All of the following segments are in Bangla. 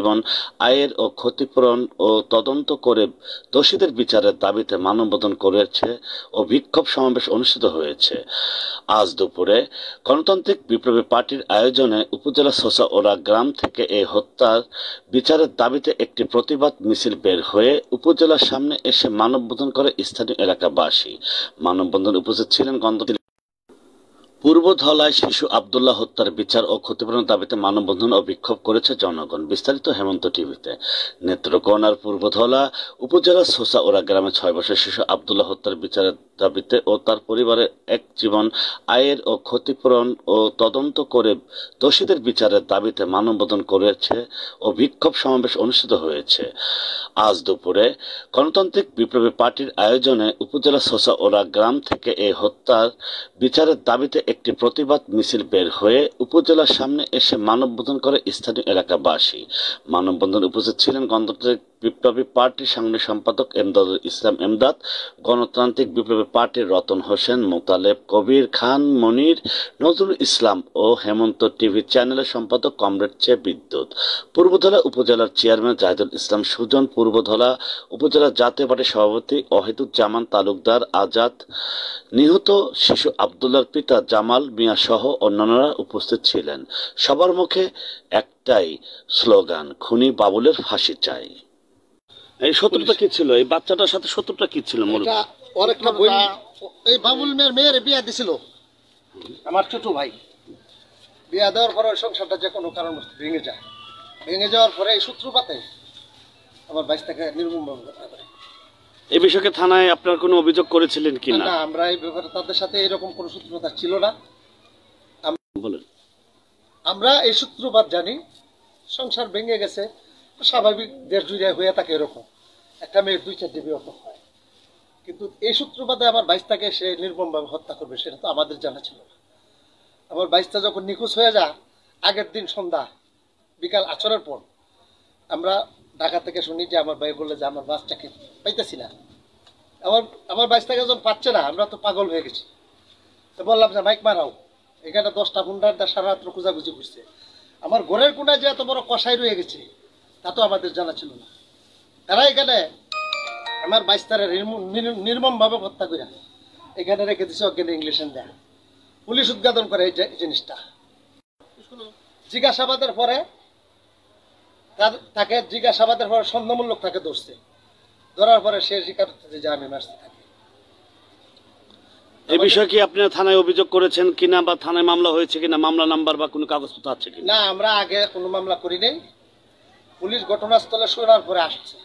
জীবন আয়ের ও ক্ষতিপূরণ ও তদন্ত করে দোষীদের বিচারের দাবিতে মানববন্ধন করেছে ও বিক্ষোভ সমাবেশ অনুষ্ঠিত হয়েছে। আজ দুপুরে গণতান্ত্রিক বিপ্লবী পার্টির আয়োজনে উপজেলা সোসাওড়া গ্রাম থেকে এই হত্যার বিচারের দাবিতে একটি প্রতিবাদ মিছিল বের হয়ে উপজেলার সামনে এসে মানববন্ধন করে স্থানীয় এলাকাবাসী। মানববন্ধনে উপস্থিত ছিলেন গণতান্ত্রিক পূর্বধলায় শিশু আব্দুল্লাহ হত্যার বিচার ও ক্ষতিপূরণের দাবিতে মানববন্ধন ও বিক্ষোভ করেছে জনগণ। বিস্তারিত হেমন্ত টিভিতে। নেত্রকোনার পূর্বধলা উপজেলার সোসাওড়া গ্রামে 6 বছরের শিশু আব্দুল্লাহ হত্যার বিচারের দাবিতে ও তার পরিবারের এক জীবন আয়ের ও ক্ষতিপূরণ ও তদন্ত করে দোষীদের বিচারের দাবিতে মানববন্ধন করেছে ও বিক্ষোভ সমাবেশ অনুষ্ঠিত হয়েছে। আজ দুপুরে গণতান্ত্রিক বিপ্লবী পার্টির আয়োজনে উপজেলা সোসাওড়া গ্রাম থেকে এই হত্যার বিচারের দাবিতে একটি প্রতিবাদ মিছিল বের হয়ে উপজেলার সামনে এসে মানববন্ধন করে স্থানীয় এলাকাবাসী। মানববন্ধনে উপস্থিত ছিলেন গণতান্ত্রিক বিপ্লবী পার্টির সাংগঠনিক সম্পাদক এমদাদুল ইসলাম এমদাদ, গণতান্ত্রিক বিপ্লবী পার্টির রতন হোসেন, মোতালেব কবির খান মনির, নজরুল ইসলাম ও হেমন্ত টিভি চ্যানেলের সম্পাদক কমরেড চে বিদ্যুৎ, পূর্বধলা উপজেলার চেয়ারম্যান জাহিদুল ইসলাম সুজন, পূর্বধলা উপজেলা জাতীয় পার্টির সভাপতি ওয়াহিদুজ্জামান তালুকদার আজাদ, নিহত শিশু আব্দুল্লাহর পিতা জামাল মিয়া সহ অন্যান্যরা উপস্থিত ছিলেন। সবার মুখে একটাই স্লোগান, খুনি বাবুলের ফাঁসি চাই। এই শত্রুতা কি ছিল? এই বাচ্চাটার সাথে শত্রুতা কি ছিল? এই বাবুল মেয়ের বিয়া দিছিল আমার ছোট ভাই। বিয়া দেওয়ার পরে সংসারটা যে কোনো কারণ ভেঙে যায়। ভেঙে যাওয়ার পরে এই সূত্রপাতে আমার বাইশটাকে নির্মমভাবে হত্যা করে। এই বিষয়ে থানায় আপনার কোনো অভিযোগ করেছিলেন কি না? আমরা এই ব্যাপারে তাদের সাথে এরকম কোনো সূত্রপাত ছিল না। বলেন। আমরা এই সূত্রপাত জানি, সংসার ভেঙে গেছে, স্বাভাবিক দেশ জুড়ে হয়ে থাকে এরকম। একটা মেয়ের 2-4 বিয়ে হয়, কিন্তু এই সূত্রপাতে আমার বাইশটাকে সে নির্মমভাবে হত্যা করবে সেটা তো আমাদের জানা ছিল না। আমার বাইশটা যখন নিখোঁজ হয়ে যায়, আগের দিন সন্ধ্যা বিকাল আচরের পর আমরা ঢাকা থেকে শুনি যে আমার ভাই বললে যে আমার বাসটাকে পাইতেছি না। আমার বাইশটাকে যখন পাচ্ছে না, আমরা তো পাগল হয়ে গেছি। তো বললাম যে মাইক মারাও, এখানে 10টা গুন্ডার সারা রাত্র খোঁজাখুঁজি করছে। আমার ঘরের কোনায় যে এত বড় কষাই রয়ে গেছে তা তো আমাদের জানা ছিল না। তারা এখানে আমার বাইশটারে নির্মমভাবে হত্যা করে এখানে রেখে দিছে অজ্ঞানে ইংলিশন দেয়। পুলিশ উদ্ঘাটন করে এই জিনিসটা। জিজ্ঞাসাবাদের পরে তাকে সন্দেহমূলক তাকে ধরছে। ধরার পরে সে স্বীকার করতেছে যে আমি মারছি তাকে। এই বিষয়ে কি আপনি থানায় অভিযোগ করেছেন কিনা বা থানায় মামলা হয়েছে কিনা, মামলা নাম্বার বা কোনো কাগজপত্র আছে কিনা? না, আমরা আগে কোনো মামলা করি নাই। পুলিশ ঘটনাস্থলে শোনার পরে আসছে,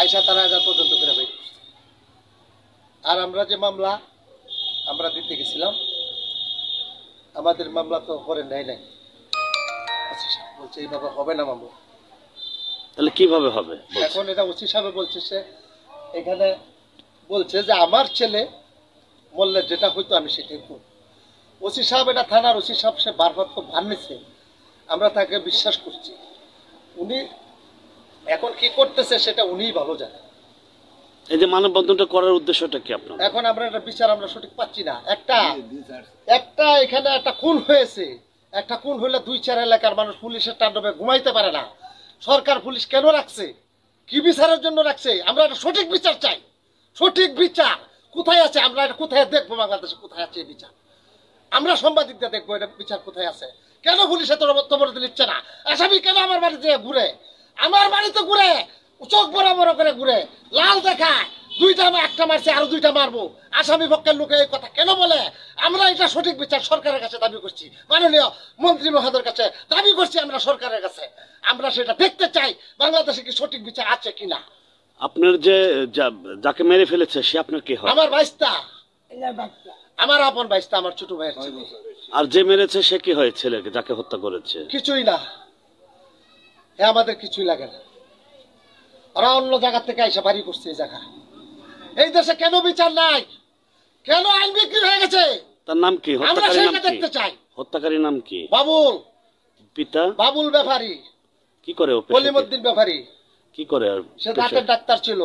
আইসা তারা তদন্ত করে বের করছে। আর আমরা যে মামলা আমরা দিতে গেছিলাম, আমাদের মামলা তো করে নেয় নাই। বলছে এইভাবে হবে না মামলা। তাহলে কিভাবে হবে? এখন এটা ওসি সাহেব বলছে, সে এখানে বলছে যে আমার ছেলে বললে যেটা হইতো আমি সেটাই করব। ওসি সাহেব, এটা থানার ওসি সাহেব, সে বারবার তো ভান্নিছে, আমরা তাকে বিশ্বাস করছি। উনি এখন কি করতেছে সেটা উনিই ভালো জানেন। এই যে মানববন্ধনটা করার উদ্দেশ্যটা কি আপনার? এখন আমরা একটা বিচার আমরা সঠিক পাচ্ছি না। একটা এখানে একটা খুন হয়েছে, একটা খুন হইলে 2-4 এলাকার মানুষ পুলিশের তাণ্ডবে ঘুমাইতে পারে না। সরকার পুলিশ কেন রাখছে? কি বিচারের জন্য রাখছে? আমরা একটা সঠিক বিচার চাই। সঠিক বিচার কোথায় আছে? আমরা এটা কোথায় দেখবো? বাংলাদেশে কোথায় আছে এই বিচার? আমরা সাংবাদিকদের দেখবো এটা বিচার কোথায় আছে। কেন পুলিশ এত তবরদল নিচ্ছে না? আসামি কেন আমার বাড়িতে ঘুরে? আমার বাড়িতে ঘুরে, চোখ বড় বড় করে ঘুরে, লাল দেখায়, 2টা একটা মারছে আরো 2টা মারবো। আসামি পক্ষের লোকে এই কথা কেন বলে? আমরা এটা সঠিক বিচার সরকারের কাছে দাবি করছি, মাননীয় মন্ত্রী মহোদয়ের কাছে দাবি করছি আমরা সরকারের কাছে। আমরা সেটা দেখতে চাই বাংলাদেশে কি সঠিক বিচার আছে কিনা। আপনার যে যাকে মেরে ফেলেছে সে আপনার কি হয়? আমার বাইশটা, আমার আপন বাইশটা, আমার ছোট ভাইয়ের ছেলে। আর যে মেরেছে সে কি হয়? ছেলেকে যাকে হত্যা করেছে? কিছুই না, আমাদের কিছুই লাগে না। ওরা অন্য জায়গা থেকে আইসা বাড়ি করছে এই জায়গা। এই দেশে কেন বিচার নাই? কেন আইন বিক্রি হয়ে গেছে? তার নাম কি? আমরা সেটা দেখতে চাই। হত্যাকারীর নাম কি? বাবুল। পিতা? বাবুল ব্যাপারী। কি করে? কলিমউদ্দিন ব্যাপারী। কি করে? সে দাঁতের ডাক্তার ছিল।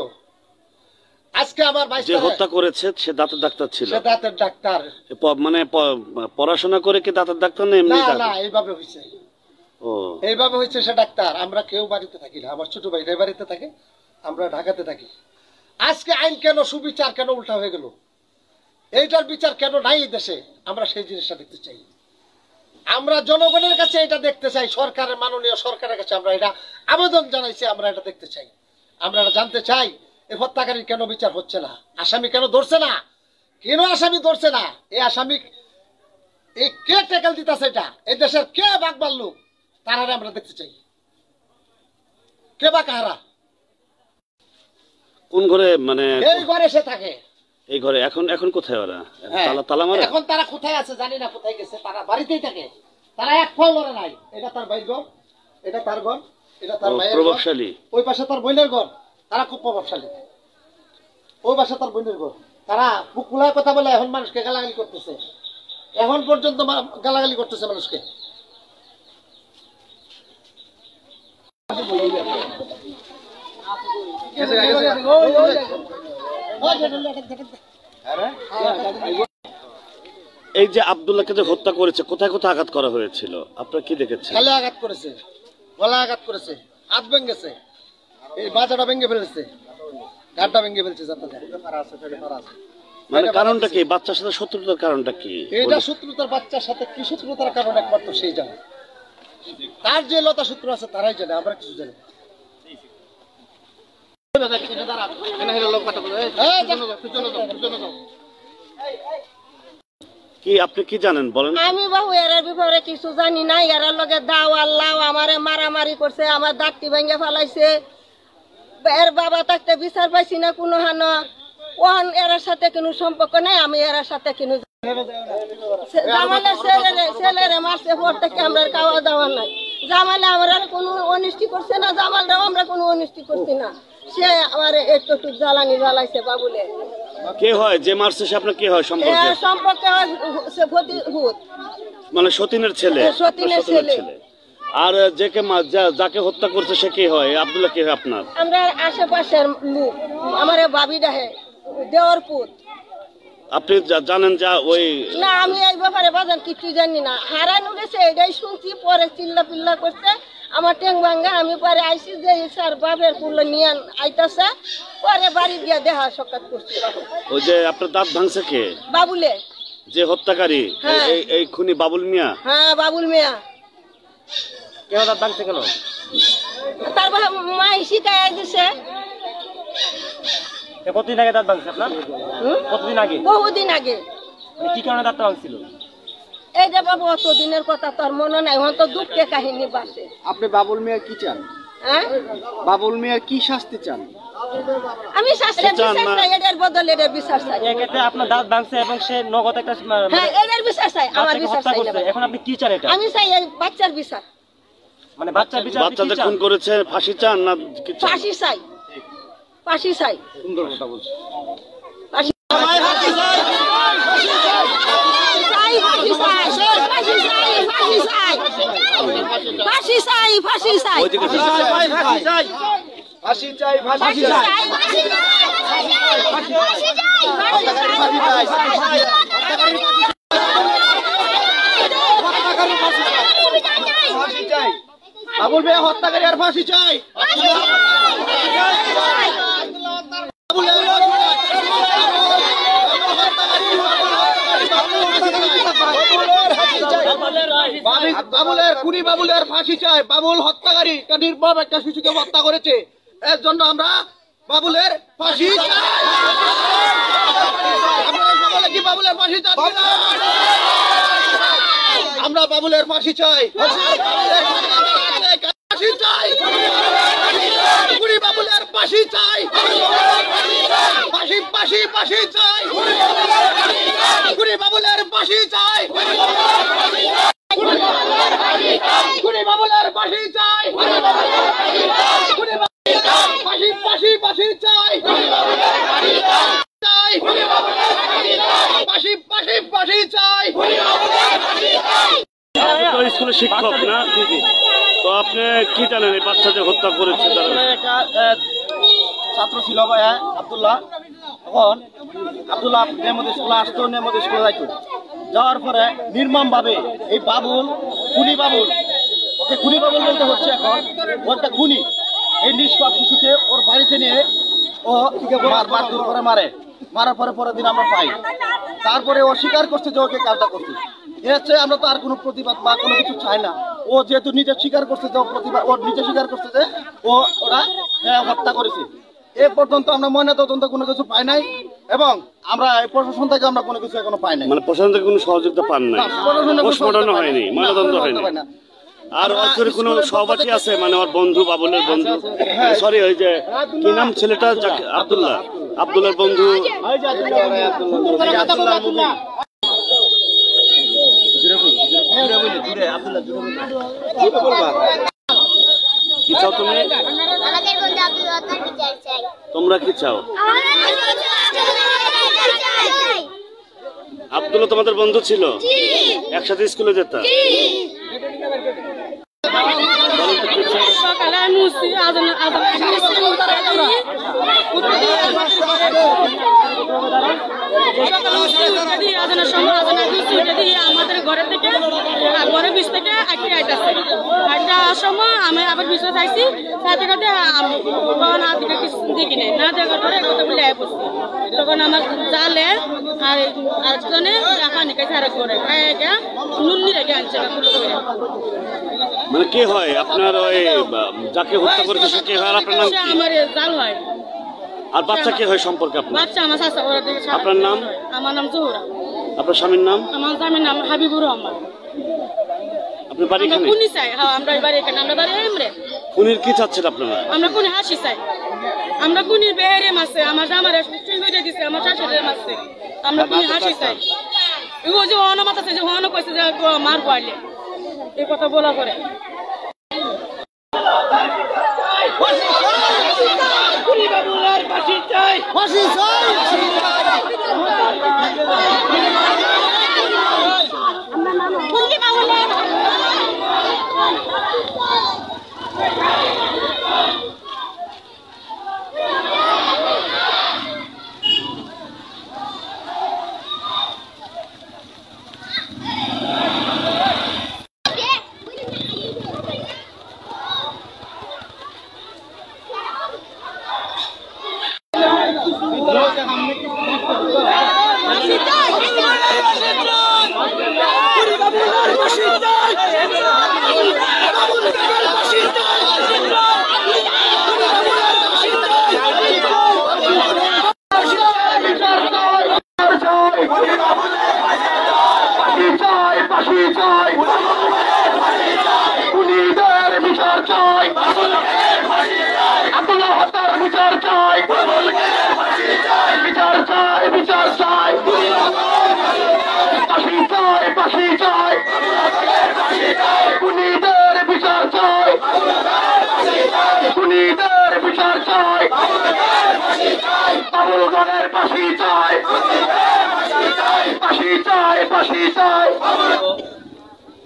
আজকে আমার ভাই যে হত্যা করেছে সে দাঁতের ডাক্তার ছিল। সে দাঁতের ডাক্তার। মানে পড়াশোনা করে কি দাঁতের ডাক্তার না এমনি? না, এইভাবে হইছে। এইভাবে হচ্ছে সে ডাক্তার, আমরা কেউ বাড়িতে থাকি না, আমার ছোট ভাই বাড়িতে থাকে, আমরা ঢাকাতে থাকি। আজকে আইন কেন, সুবিচার কেন উল্টা হয়ে গেল, এইটার বিচার কেন নাই দেশে, আমরা সেই জিনিসটা দেখতে চাই। আমরা জনগণের কাছে এটা দেখতে চাই, সরকারের মাননীয় সরকারের কাছে আমরা এটা আবেদন জানাইছি, আমরা এটা দেখতে চাই। আমরা এটা জানতে চাই এই হত্যাকারীর কেন বিচার হচ্ছে না, আসামি কেন ধরছে না, কেন আসামি ধরছে না, এই আসামি এই কে টেকেল দিতেছে, এটা এই দেশের কে বাগবার লোক, তারা আমরা দেখতে চাই, কে বা কাহারা, কোন ঘরে, মানে এই ঘরে সে থাকে, এই ঘরে। এখন এখন কোথায় ওরা? তালা মারা? এখন তারা কোথায় আছে জানি না, কোথায় গেছে, তারা বাড়িতেই থাকে, তারা এক ফল লড়ে নাই। এটা তার ভাইয়ের ঘর, এটা তার ঘর, এটা তার ভাইয়ের ঘর, প্রভাবশালী। ওই পাশে তার বোনের ঘর, তারা খুব প্রভাবশালী, ওই পাশে তার বোনের ঘর। তারা পুকুলায় কথা বলে এখন মানুষকে গালাগালি করতেছে, এখন পর্যন্ত গালাগালি করতেছে মানুষকে। এই যে আব্দুল্লাহকে যে হত্যা করেছে, কোথায় কোথায় আঘাত করা হয়েছিল আপনারা কি দেখেছেন? গালে আঘাত করেছে, গলা আঘাত করেছে, হাত ভেঙেছে, এই বাজাটা ভেঙে ফেলেছে, গাড়টা ভেঙে ফেলছে। মানে কারণটা কি? বাচ্চার সাথে শত্রুতার কারণটা কি? এটা শত্রুতার, বাচ্চার সাথে কি শত্রুতার কারণ একমাত্র সেই জানে, তার যে লতা শত্রু আছে তারাই জানে, আমরা কিছু জানি। কি আপনি কি জানেন বলেন? আমি বাবু এর ব্যাপারে কিছু জানি না। এর লগে দাও আল্লাহ আমারে মারামারি করছে, আমার দাঁতটি ভেঙে ফেলাইছে। এর বাবা থাকতে বিচার পাইছি না কোনো হান, ওহান এর সাথে কোনো সম্পর্ক নাই, আমি এর সাথে কোনো জামালের ছেলেরে মারছে, পর থেকে আমরা খাওয়া দাওয়া নাই। জামালে আমরা কোনো অনিষ্টি করছে না, জামালরাও আমরা কোনো অনিষ্টি করছি না। সে আমার একটু জ্বালানি জ্বালাইছে বাবুলে। কে হয় যে মারছে? সে আপনার কে হয় সম্পর্কে? সম্পর্কে মানে সতীনের ছেলে। সতীনের ছেলে। আর যাকে হত্যা করছে সে কে হয়? আব্দুল্লাহ কে হয় আপনার? আমরা আশেপাশের লোক, আমার বাবি ডাহে দেওয়ার পুত। আপনি জানেন যা ওই? না, আমি এই ব্যাপারে বাজান কিছু জানি না। হারানো গেছে এটাই শুনছি, পরে চিল্লা পিল্লা করছে আমার টেং ভাঙ্গা। আমি পরে আইসি যে স্যার বাপের পুলো নিয়ে আইতাছে, পরে বাড়ি গিয়া দেখা সাক্ষাৎ করছি। ওই যে আপনার দাঁত ভাঙছে কে? বাবুলে, যে হত্যাকারী। এই খুনি বাবুল মিয়া? হ্যাঁ বাবুল মিয়া। কেন দাঁত ভাঙছে কেন? তারপর মাই শিখাই দিছে। কতদিন আগে দাঁত ভাঙছে আপনার? কতদিন আগে? বহুদিন আগে। কি কারণে দাঁত ভাঙছিল? এই যে বাবু অত দিনের কথা তোর মনে নাই, হন তো দুঃখে কাহিনী বাসে। আপনি বাবুল মিয়ার কি চান? হ্যাঁ, বাবুল মিয়ার কি শাস্তি চান? আমি শাস্তি বিচার চাই, এর বদলে এর বিচার চাই। এক্ষেত্রে আপনার দাঁত ভাঙছে এবং সে নগদ একটা, হ্যাঁ এর বিচার চাই, আমার বিচার চাই। এখন আপনি কি চান? এটা আমি চাই এই বাচ্চার বিচার। মানে বাচ্চার বিচার? বাচ্চাদের খুন করেছে, ফাঁসি চান না? ফাঁসি চাই, ফাঁসি চাই। সুন্দর কথা বলছেন। ফাঁসি চাই, ফাঁসি চাই, ফাঁসি চাই, ফাঁসি চাই, ফাঁসি চাই, ফাঁসি চাই, ফাঁসি চাই, ফাঁসি চাই, ফাঁসি চাই, ফাঁসি চাই, বাবুল মিয়া হত্যাকারী আর ফাঁসি চাই। বাবুলের খুনি বাবুলের ফাঁসি চাই। বাবুল হত্যাকারী নির্মম একটা শিশুকে হত্যা করেছে, এর জন্য আমরা বাবুলের ফাঁসি চাই। আপনারা সকলে কি বাবুলের ফাঁসি চান? আমরা বাবুলের ফাঁসি চাই, ফাঁসি চাই, খুনি বাবুলের ফাঁসি চাই, ফাঁসি ফাঁসি ফাঁসি চাই, খুনি বাবুলের ফাঁসি চাই, খুনি বাবুলের ফাঁসি চাই, ফাঁসি ফাঁসি ফাঁসি চাই, ফাঁসি ফাঁসি ফাঁসি চাই। স্কুলের শিক্ষক না? তো আপনি কি জানেন এই বাচ্চা যে হত্যা করেছে? একটা ছাত্র ছিল ভাইয়া আব্দুল্লাহ, তখন আব্দুল্লাহ নেমদি স্কুলে আসতো, নেমদি স্কুলে যাইতো। যাওয়ার পরে নির্মম ভাবে এই বাবুল, খুনি বাবুল, যে খুনি বাবুল বলতে হচ্ছে এখন ওর একটা খুনি, এই নিষ্পাপ শিশুকে ওর বাড়িতে নিয়ে ও মারধর করে মারার পরে পরের দিন আমরা পাই, তারপরে ও স্বীকার করছে যে ওকে কাজটা করছে। এর হচ্ছে আমরা তো আর কোনো প্রতিবাদ বা কোনো কিছু চাই না। ও যেহেতু নিজে স্বীকার করছে যে প্রতিবাদ, ওর নিজে স্বীকার করছে যে ওরা হত্যা করেছে। এ পর্যন্ত আমরা ময়নাতদন্ত কোনো কিছু পাই নাই এবং আমরা এই প্রশাসন থেকে আমরা কোনো কিছু এখনো পাই নাই। মানে প্রশাসন থেকে কোনো সহযোগিতা পান নাই, পোস্টমর্টম হয়নি, ময়নাতদন্ত হয়নি। আর ওর কোনো সহপাঠী আছে, মানে ওর বন্ধু, বাবুলের বন্ধু, সরি ওই যে কি নাম ছেলেটা, আব্দুল্লাহর বন্ধু, কি চাও তুমি? তোমরা কি চাও? আব্দুল্লাহ তোমাদের বন্ধু ছিল, একসাথে স্কুলে যেতাম। সকালে আমি আমাদের ঘরে থেকে ঘরে বিশ থেকে আইতেছে, আইটার সময় আমি আবার বিশে চাইছি, সাথে সাথে তখন আর দিকে কিছু দেখি নাই, না দেখার পরে কথা বলে পড়ছি। তখন আমার জালে আর আরেকজনে খানি খাইছে, আরেক করে খাইয়া নুন্নি রেখে আনছে। মানে কে হয় আপনার ওই যাকে হত্যা করেছে সে কে হয়? আপনার নাম কি? আমার জাল হয়। আর বাচ্চা কে হয় সম্পর্কে আপনার? বাচ্চা আমার চাচা। আপনার নাম? আমার নাম জোহরা। আপনার স্বামীর নাম? আমার স্বামীর নাম হাবিবুর রহমান। আপনি বাড়ি এখানে? কুনি চাই। হ্যাঁ, আমরা বাড়ি এখানে, আমরা বাড়ি এমরে। কুনির কি চাচ্ছেন আপনারা? আমরা কুনি হাসি চাই। আমরা কুনির বেহেরে মাসে আমার জামারে সুই হয়ে দিছে, আমার শাশুড়ির মাসে আমরা কুনি হাসি চাই। ও যে হন মাথাতে যে হন কইছে যে মার পাইলে এই কথা বলা করে।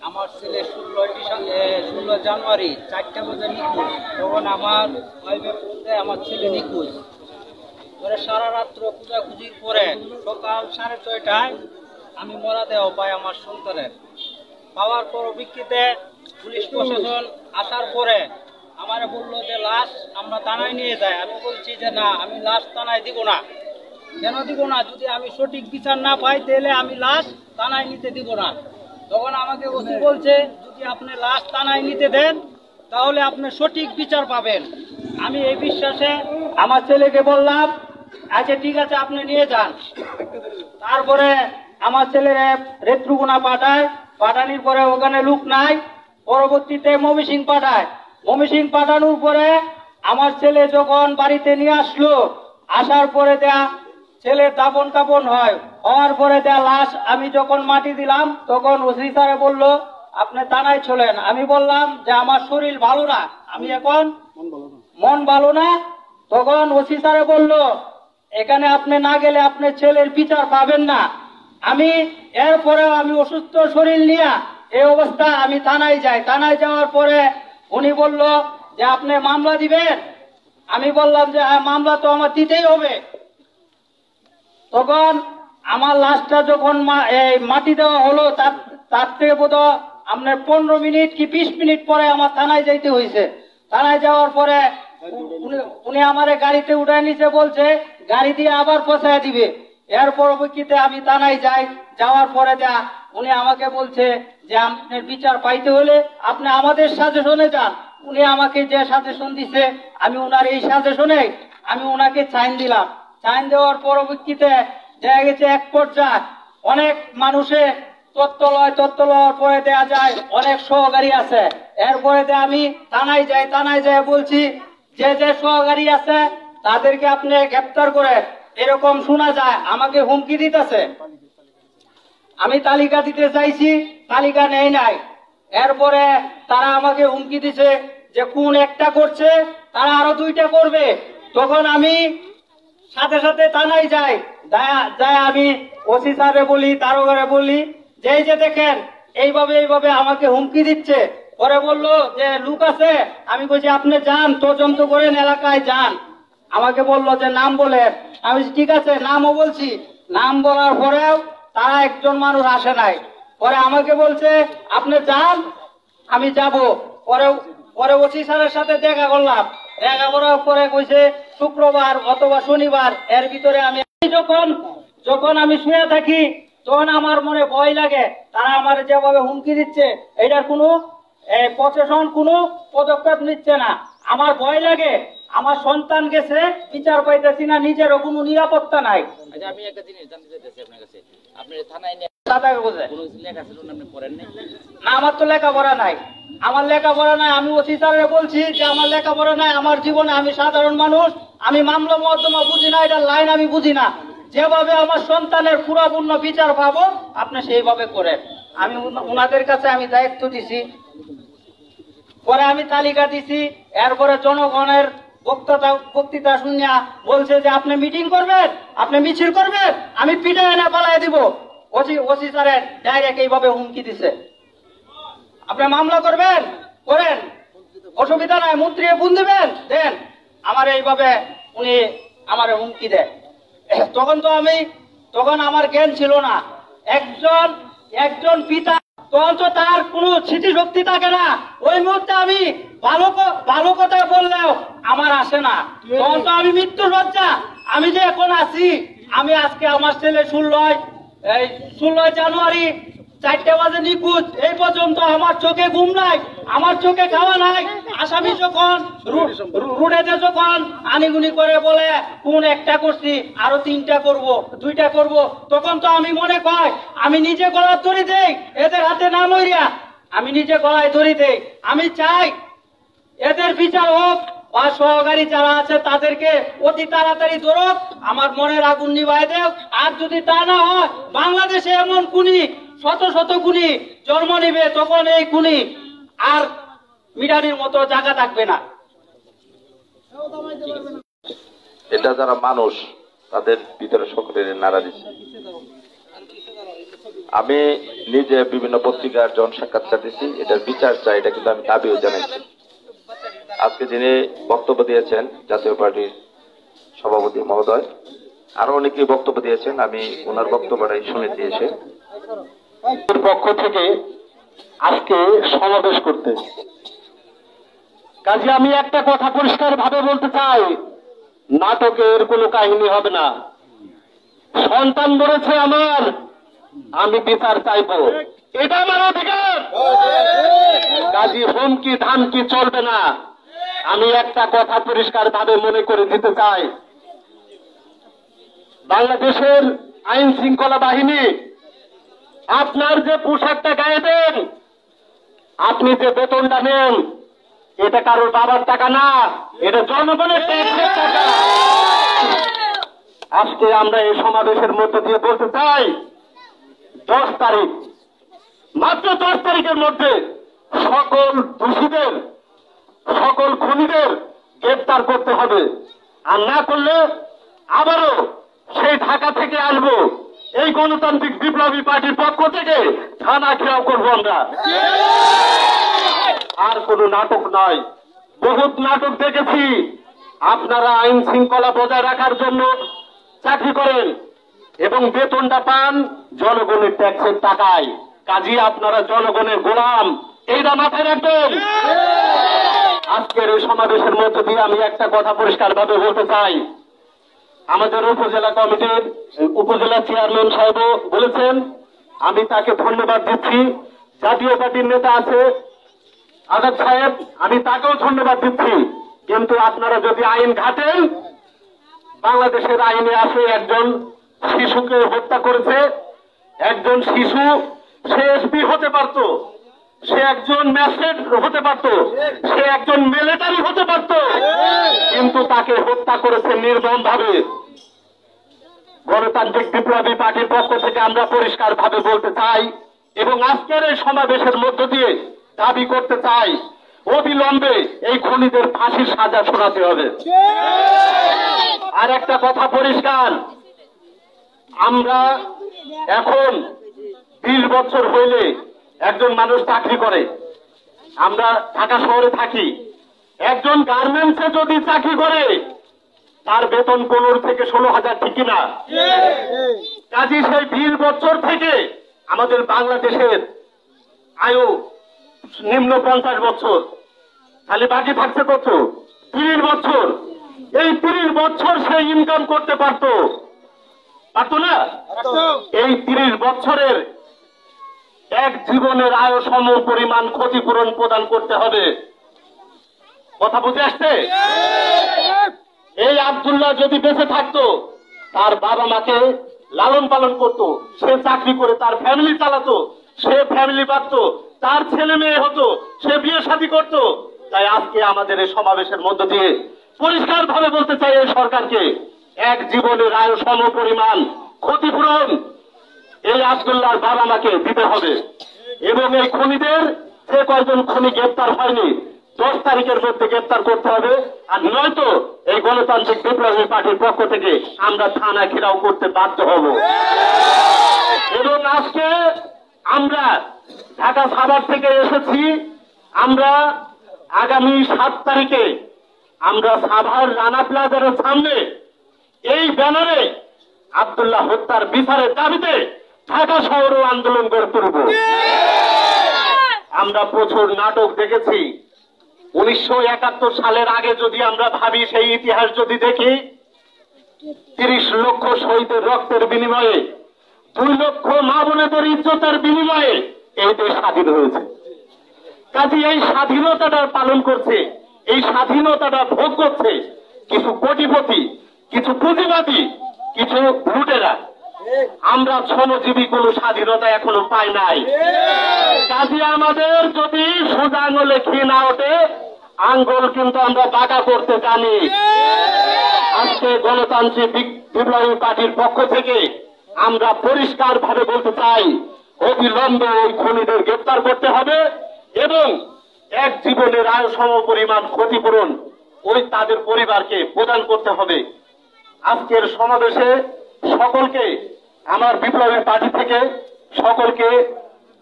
আমার ছেলে 16 জানুয়ারি 4টা বাজে নিখোঁজ। তখন আমার আমার ছেলে নিখোঁজ ধরে সারা রাত্র খোঁজাখুঁজির পরে সকাল 6:30টায় আমি মরদেহ পাই আমার সন্তানের। পাওয়ার পর অভিজ্ঞতে পুলিশ প্রশাসন আসার পরে আমার বললো যে লাশ আমরা থানায় নিয়ে যাই। আমি বলছি যে না, আমি লাশ থানায় দিব না। কেন দিব না? যদি আমি সঠিক বিচার না পাই তাহলে আমি লাশ থানায় নিতে দিব না। তখন আমাকে ওসি বলছে যদি আপনি লাশ থানায় নিতে দেন তাহলে আপনি সঠিক বিচার পাবেন। আমি এই বিশ্বাসে আমার ছেলেকে বললাম আচ্ছা ঠিক আছে আপনি নিয়ে যান। তারপরে আমার ছেলের রেত্রুগুনা পাঠানোর পরে ওখানে লোক নাই, পরবর্তীতে ময়মনসিংহ পাঠায়। ময়মনসিংহ পাঠানোর পরে আমার ছেলে যখন বাড়িতে নিয়ে আসলো, আসার পরে দেয়া ছেলের দাপন কাপন হয়, হওয়ার পরে দেয়া লাশ আমি যখন মাটি দিলাম তখন ওসি স্যারে বললো আপনি থানায় চলেন। আমি বললাম যে আমার শরীর ভালো না, আমি এখন মন ভালো না। তখন ওসি স্যারে বললো এখানে আপনি না গেলে আপনার ছেলের বিচার পাবেন না। আমি এরপরেও আমি অসুস্থ শরীর নিয়ে এই অবস্থা আমি থানায় যাই। থানায় যাওয়ার পরে উনি বলল যে আপনি মামলা দিবেন। আমি বললাম যে হ্যাঁ মামলা তো আমার দিতেই হবে। তখন আমার লাশটা যখন মাটি দেওয়া হলো তার থেকে বোধ আপনার 15 মিনিট কি 20 মিনিট পরে আমার থানায় যাইতে হয়েছে। থানায় যাওয়ার পরে উনি আমারে গাড়িতে উঠায় নিচে, বলছে গাড়ি দিয়ে আবার পৌঁছায় দিবে। এর পরবর্তীতে আমি থানায় যাই, যাওয়ার পরে উনি আমাকে বলছে যে আপনার বিচার পাইতে হলে আপনি আমাদের সাজেশনে যান। উনি আমাকে যে সাজেশন দিছে, আমি উনার এই সাজেশনে আমি উনাকে সাইন দিলাম। সাইন দেওয়ার পরবর্তীতে দেখা গেছে এক পর্যায়ে অনেক মানুষে তথ্য লওয়ার পরে দেয়া যায় অনেক সহকারী আছে। এরপরে আমি থানায় যাই, থানায় যাই বলছি যে যে সহকারী আছে তাদেরকে আপনি গ্রেপ্তার করে, এরকম শোনা যায় আমাকে হুমকি দিতেছে। আমি তালিকা দিতে চাইছি, তালিকা নেই নাই। এরপরে তারা আমাকে হুমকি দিছে যে কোন একটা করছে তারা আরো 2টা করবে। তখন আমি সাথে সাথে থানায় যাই, যাই আমি ওসি স্যারে বলি, দারোগারে বলি যে এই যে দেখেন এইভাবে আমাকে হুমকি দিচ্ছে। পরে বললো যে লোক আছে, আমি বলছি আপনি যান তদন্ত করেন, এলাকায় যান। আমাকে বললো যে নাম বলেন, আমি ঠিক আছে নামও বলছি। নাম বলার পরেও তারা একজন মানুষ আসে নাই। পরে আমাকে বলছে আপনি যান, আমি যাব। পরে ওসি স্যারের সাথে দেখা করলাম, দেখা করার পরে কইছে শুক্রবার অথবা শনিবার এর ভিতরে আমি যখন আমি শুয়ে থাকি তখন আমার মনে ভয় লাগে। তারা আমার যেভাবে হুমকি দিচ্ছে এটার কোনো প্রশাসন কোনো পদক্ষেপ নিচ্ছে না, আমার ভয় লাগে। আমার সন্তান গেছে, বিচার পাইতেছি না, নিজেরও কোনো নিরাপত্তা নাই। আচ্ছা, আমি একটা জিনিস জানতে চাইতেছি আপনার কাছে, আপনি থানায় নিয়ে কোনো কিছু লেখা ছিল না, আপনি পড়েন নাই? না, আমার তো লেখাপড়া নাই, আমি ওসি স্যারের বলছি যে আমার লেখাপড়া নাই, আমার জীবনে আমি সাধারণ মানুষ, আমি মামলা মকদ্দমা বুঝি না, এটার লাইন আমি বুঝি না। যেভাবে আমার সন্তানের পুরাপূর্ণ বিচার পাবো আপনি সেইভাবে করেন। আমি ওনাদের কাছে আমি দায়িত্ব দিছি। পরে আমি তালিকা দিছি। এরপরে জনগণের বক্তৃতা শুনিয়া বলছে যে আপনি মিটিং করবেন, আপনি মিছিল করবেন, আমি পিঠে এনে পালাই দিব। ওসি স্যারের ডাইরেক্ট এইভাবে হুমকি দিছে, আপনি মামলা করবেন করেন, অসুবিধা নাই, মন্ত্রী ফোন দিবেন দেন। আমার এইভাবে উনি আমার হুমকি দেয়। তখন আমার জ্ঞান ছিল না। একজন পিতা তখন তো তার কোনো স্মৃতিশক্তি থাকে না। ওই মুহূর্তে আমি ভালো কথা বললেও আমার আসে না। তখন তো আমি মৃত্যুর শয্যা। আমি যে এখন আছি, আমি আজকে আমার ছেলে 16 জানুয়ারি 4টা বাজে নিখোঁজ, এই পর্যন্ত আমার চোখে ঘুম নাই, আমার চোখে খাওয়া নাই। আসামি যখন রুডেতে যখন আনিগুনি করে বলে কোন একটা করছি, আরো 3টা করব, 2টা করব, তখন তো আমি মনে কয় আমি নিজে গলায় ধরে দেই, এদের হাতে না মরিয়া আমি নিজে গলায় ধরে দেই। আমি চাই এদের বিচার হোক, বা সহকারী যারা আছে তাদেরকে অতি তাড়াতাড়ি ধরুক, আমার মনের আগুন নিভাই দেও। আর যদি তা না হয়, বাংলাদেশে এমন খুনি শত খুনি জন্ম নিবে, তখন এই খুনি আর মিডানির মতো জায়গা থাকবে না। এটা যারা মানুষ তাদের ভিতরে সকলের নাড়া দিচ্ছে। আমি নিজে বিভিন্ন পত্রিকার জন সাক্ষাৎকার দিচ্ছি, এটার বিচার চাই, এটা কিন্তু আমি দাবিও জানাইছি। আজকে যিনি বক্তব্য দিয়েছেন জাতীয় পার্টির সভাপতি মহোদয়, আরো অনেকেই বক্তব্য দিয়েছেন, আমি ওনার বক্তব্যটাই শুনে দিয়েছে। পক্ষ থেকে আজকে সমাবেশ করতে কাজে আমি একটা কথা পরিষ্কার ভাবে বলতে চাই, নাটকের কোনো কাহিনী হবে না। সন্তান বলেছে আমার, আমি বিচার চাইবো, এটা আমার অধিকার। কাজী হুমকি ধামকি চলবে না। আমি একটা কথা পরিষ্কার ভাবে মনে করে দিতে চাই, বাংলাদেশের আইন শৃঙ্খলা বাহিনী আপনার যে পোশাকটা গায়ে দেন, আপনি যে বেতনটা নেন, এটা কারোর বাবার টাকা না, এটা জনগণের ট্যাক্সের টাকা। আজকে আমরা এই সমাবেশের মধ্যে দিয়ে বলতে চাই, 10 তারিখ, মাত্র 10 তারিখের মধ্যে সকল দোষীদের, সকল খুনিদের গ্রেপ্তার করতে হবে। আর না করলে আবারও সেই ঢাকা থেকে আসবো, এই গণতান্ত্রিক বিপ্লবী পার্টির পক্ষ থেকে থানা ঘেরাও করবো আমরা। আর কোন নাটক নয়, বহুত নাটক দেখেছি। আপনারা আইন শৃঙ্খলা বজায় রাখার জন্য চাকরি করেন এবং বেতনটা পান জনগণের ট্যাক্সের টাকায়। কাজী আপনারা জনগণের গোলাম, এইটা মাথায় রাখবেন। আজকের এই সমাবেশের মধ্য দিয়ে আমি একটা কথা পরিষ্কারভাবে বলতে চাই। আমাদের উপজেলা কমিটির উপজেলা চেয়ারম্যান সাহেব বলেছেন, আমি তাকে ধন্যবাদ দিচ্ছি। জাতীয় পার্টির নেতা আছে আজাদ সাহেব, আমি তাকেও ধন্যবাদ দিচ্ছি। কিন্তু আপনারা যদি আইন ঘাটেন, বাংলাদেশের আইনে আছে একজন শিশুকে হত্যা করেছে, একজন শিশু সে এসপি হতে পারত, সে একজন ম্যাজিস্ট্রেট হতে পারত, সে একজন মিলিটারি হতে পারত, কিন্তু তাকে হত্যা করেছে নির্মমভাবে। গণতান্ত্রিক বিপ্লবী পার্টির পক্ষ থেকে আমরা পরিষ্কার ভাবে বলতে চাই এবং আজকের এই সমাবেশের মধ্য দিয়ে দাবি করতে চাই, অবিলম্বে এই খুনিদের ফাঁসির সাজা শোনাতে হবে। আর একটা কথা পরিষ্কার, আমরা এখন 20 বছর হইলে একজন মানুষ চাকরি করে, আমরা ঢাকা শহরে থাকি, একজন গার্মেন্টসে যদি চাকরি করে তার বেতন 15 থেকে 16,000, ঠিক কিনা? কাজী সেই 20 বছর থেকে আমাদের বাংলাদেশের আয়ু নিম্ন 50 বছর, খালি বাকি থাকছে কত? 30 বছর। এই 30 বছর সে ইনকাম করতে পারতো না? এই 30 বছরের এক জীবনের আয় সম পরিমাণ ক্ষতিপূরণ প্রদান করতে হবে। কথা বুঝে আসছে? এই আব্দুল্লাহ যদি বেঁচে থাকতো, তার বাবা মাকে লালন পালন করতো, সে চাকরি করে তার ফ্যামিলি চালাতো, সে ফ্যামিলি পাতো, তার ছেলে মেয়ে হতো, সে বিয়ে শাদী করতো। তাই আজকে আমাদের এই সমাবেশের মধ্য দিয়ে পরিষ্কার ভাবে বলতে চাই এই সরকারকে, এক জীবনের আয় সম পরিমাণ ক্ষতিপূরণ এই আব্দুল্লাহর বাবা মাকে দিতে হবে এবং এই খুনিদের যে কয়জন খুনি গ্রেপ্তার হয়নি 10 তারিখের মধ্যে গ্রেপ্তার করতে হবে। আর নয়তো এই গণতান্ত্রিক বিপ্লবী পার্টির পক্ষ থেকে আমরা থানা ঘেরাও করতে বাধ্য হব। এবং আজকে আমরা ঢাকা সাভার থেকে এসেছি, আমরা আগামী 7 তারিখে আমরা সাভার রানা প্লাজার সামনে এই ব্যানারে আব্দুল্লাহ হত্যার বিচারের দাবিতে ঢাকা শহরেও আন্দোলন গড়ে তুলব। আমরা প্রচুর নাটক দেখেছি। 1971 সালের আগে যদি আমরা ভাবি, সেই ইতিহাস যদি দেখি, 30 লক্ষ শহীদের রক্তের বিনিময়ে, 2 লক্ষ মা বোনেদের ইজ্জতের বিনিময়ে এই দেশ স্বাধীন হয়েছে। কাজে এই স্বাধীনতাটা পালন করছে, এই স্বাধীনতাটা ভোগ করছে কিছু কোটিপতি, কিছু পুঁজিবাদী, কিছু লুটেরা। আমরা শ্রমজীবী কোন স্বাধীনতা এখনো পাই নাই। কাজে আমাদের যদি সোজা আঙুলে ঘি না ওঠে, আঙ্গুল কিন্তু আমরা বাঁকা করতে জানি। আজকে গণতান্ত্রিক বিপ্লবী পার্টির পক্ষ থেকে আমরা পরিষ্কার ভাবে বলতে চাই, অবিলম্বে ওই খুনিদের গ্রেপ্তার করতে হবে এবং এক জীবনের আয় সম পরিমাণ ক্ষতিপূরণ ওই তাদের পরিবারকে প্রদান করতে হবে। আজকের সমাবেশে সকলকে আমার বিপ্লবী পার্টি থেকে সকলকে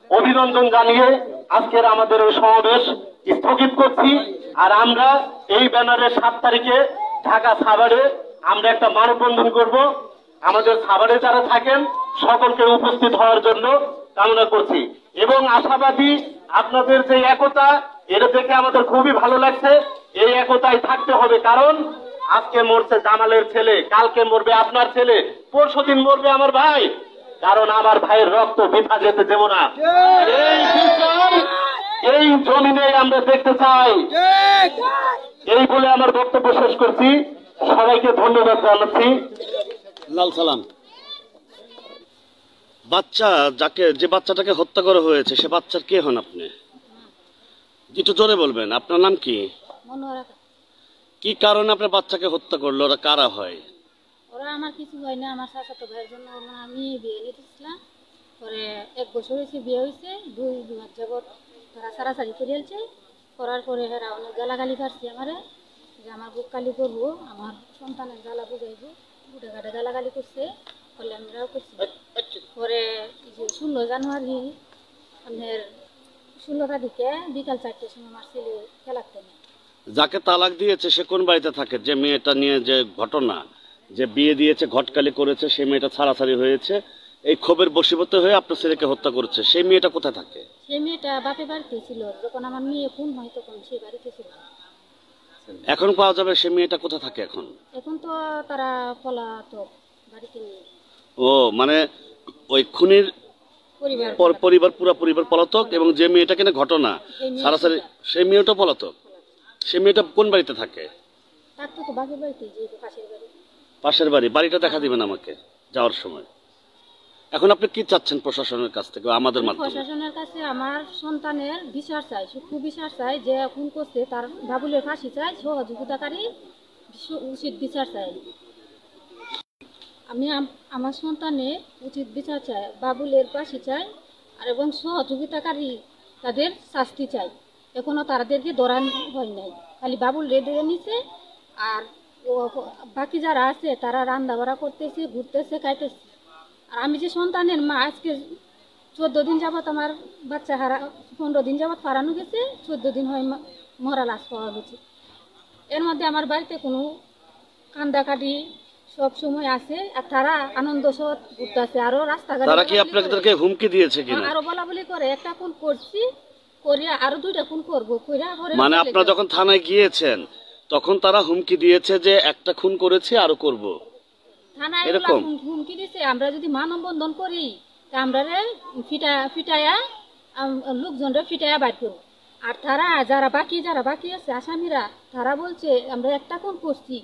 অভিনন্দন জানিয়ে আজকের আমাদের এই সমাবেশ স্থগিত করছি। আর আমরা এই ব্যানারে 7 তারিখে ঢাকা সাভারে আমরা একটা মানববন্ধন করব। আমাদের সাভারে যারা থাকেন সকলকে উপস্থিত হওয়ার জন্য কামনা করছি এবং আশাবাদী আপনাদের যে একতা, এটা দেখে আমাদের খুবই ভালো লাগছে। এই একতায় থাকতে হবে, কারণ আজকে মরছে জামালের ছেলে, কালকে মরবে আপনার ছেলে, পরশুদিন মরবে আমার ভাই, কারণ আমার ভাইয়ের রক্ত বৃথা যেতে দেব না। এই বিচার এই জমিনে আমরা দেখতে চাই। এই বলে আমার বক্তব্য শেষ করছি। সবাইকে ধন্যবাদ জানাচ্ছি। লাল সালাম। বাচ্চা যে বাচ্চাটাকে হত্যা করা হয়েছে, সে বাচ্চার কে হন আপনি? একটু জোরে বলবেন। আপনার নাম কি? কি কারণে আপনার বাচ্চাকে হত্যা করলো? ওরা কারা হয়? ওরা আমার কিছু হয় না, আমার চাচাতো ভাইয়ের জন্য আমি বিয়ে নিতেছিলাম। পরে 1 বছর হয়েছে বিয়ে হয়েছে, 2 মাস যাবত তারা সারাসারি করিয়েছে। করার পরে এরা অনেক গালাগালি পারছি আমারে, যে আমার বুক কালি করবো, আমার সন্তানের জ্বালা বুঝাইবো, বুটে ঘাটে গালাগালি করছে। বলে আমরাও করছি। পরে 16 জানুয়ারি আমাদের 16টা দিকে বিকাল 4টার সময় আমার ছেলে খেলাতে নেই। যাকে তালাক দিয়েছে সে কোন বাড়িতে থাকে? যে মেয়েটা নিয়ে যে ঘটনা, যে বিয়ে দিয়েছে ঘটকালি করেছে, সে মেয়েটা ছাড়াছাড়ি হয়েছে, এই ক্ষোভের বশীভূত হয়ে আপনার ছেলেকে হত্যা করেছে। সেই মেয়েটা কোথায় থাকে? সেই মেয়েটা বাপের বাড়িতে ছিল, যখন আমার মেয়ে খুন হয় তখন সেই বাড়িতে ছিল। এখন পাওয়া যাবে সেই মেয়েটা কোথায় থাকে এখন? এখন তো তারা পলাতক, বাড়িতে নেই। ও মানে ওই খুনির পরিবার পুরো পরিবার পলাতক, এবং যে মেয়েটা কিনা ঘটনা সারাসারি সেই মেয়েটা পলাতক। সেই মেয়েটা কোন বাড়িতে থাকে? তার তো বাপের বাড়িতে, যে পাশের বাড়ি। পাশের বাড়ি। বাড়িটা দেখা দিবেন আমাকে যাওয়ার সময়। এখন আপনি কি চাচ্ছেন প্রশাসনের কাছ থেকে, আমাদের মাধ্যমে? প্রশাসনের কাছে আমার সন্তানের বিচার চাই, সূক্ষ্ম বিচার চাই। যে খুন করছে তার বাবুলের ফাঁসি চাই, সহযোগিতাকারী উচিত বিচার চাই। আমি আমার সন্তানের উচিত বিচার চাই, বাবুলের ফাঁসি চাই, আর এবং সহযোগিতাকারী তাদের শাস্তি চাই। এখনো তাদেরকে ধরানো হয় নাই, খালি বাবুল রেডে নিছে। আর বাকি যারা আছে তারা রান্না বাড়া করতেছে, ঘুরতেছে, খাইতেছে। আর আমি যে সন্তানের মা, আজকে 14 দিন যাবৎ আমার বাচ্চা 15 দিন যাবৎ হারানো গেছে, 14 দিন হয় মরা লাশ পাওয়া গেছে। এর মধ্যে আমার বাড়িতে কোনো কান্দাকাটি সব সময় আছে, আর তারা আনন্দ সহ ঘুরতেছে। আরো রাস্তাঘাটে তারা কি আপনাদেরকে হুমকি দিয়েছে কিনা? আরো বলা বলি করে, একটা খুন করছি করে আরো 2টা খুন করবো কইরা। মানে আপনারা যখন থানায় গিয়েছেন তখন তারা হুমকি দিয়েছে যে একটা খুন করেছি আরো করব, থানায় হুমকি দিছে। আমরা যদি মানববন্ধন করি তা আমরা ফিটায়া লোকজনরা ফিটায়া বাইর করবো। আর তারা যারা বাকি আছে আসামিরা, তারা বলছে আমরা একটা খুন করছি,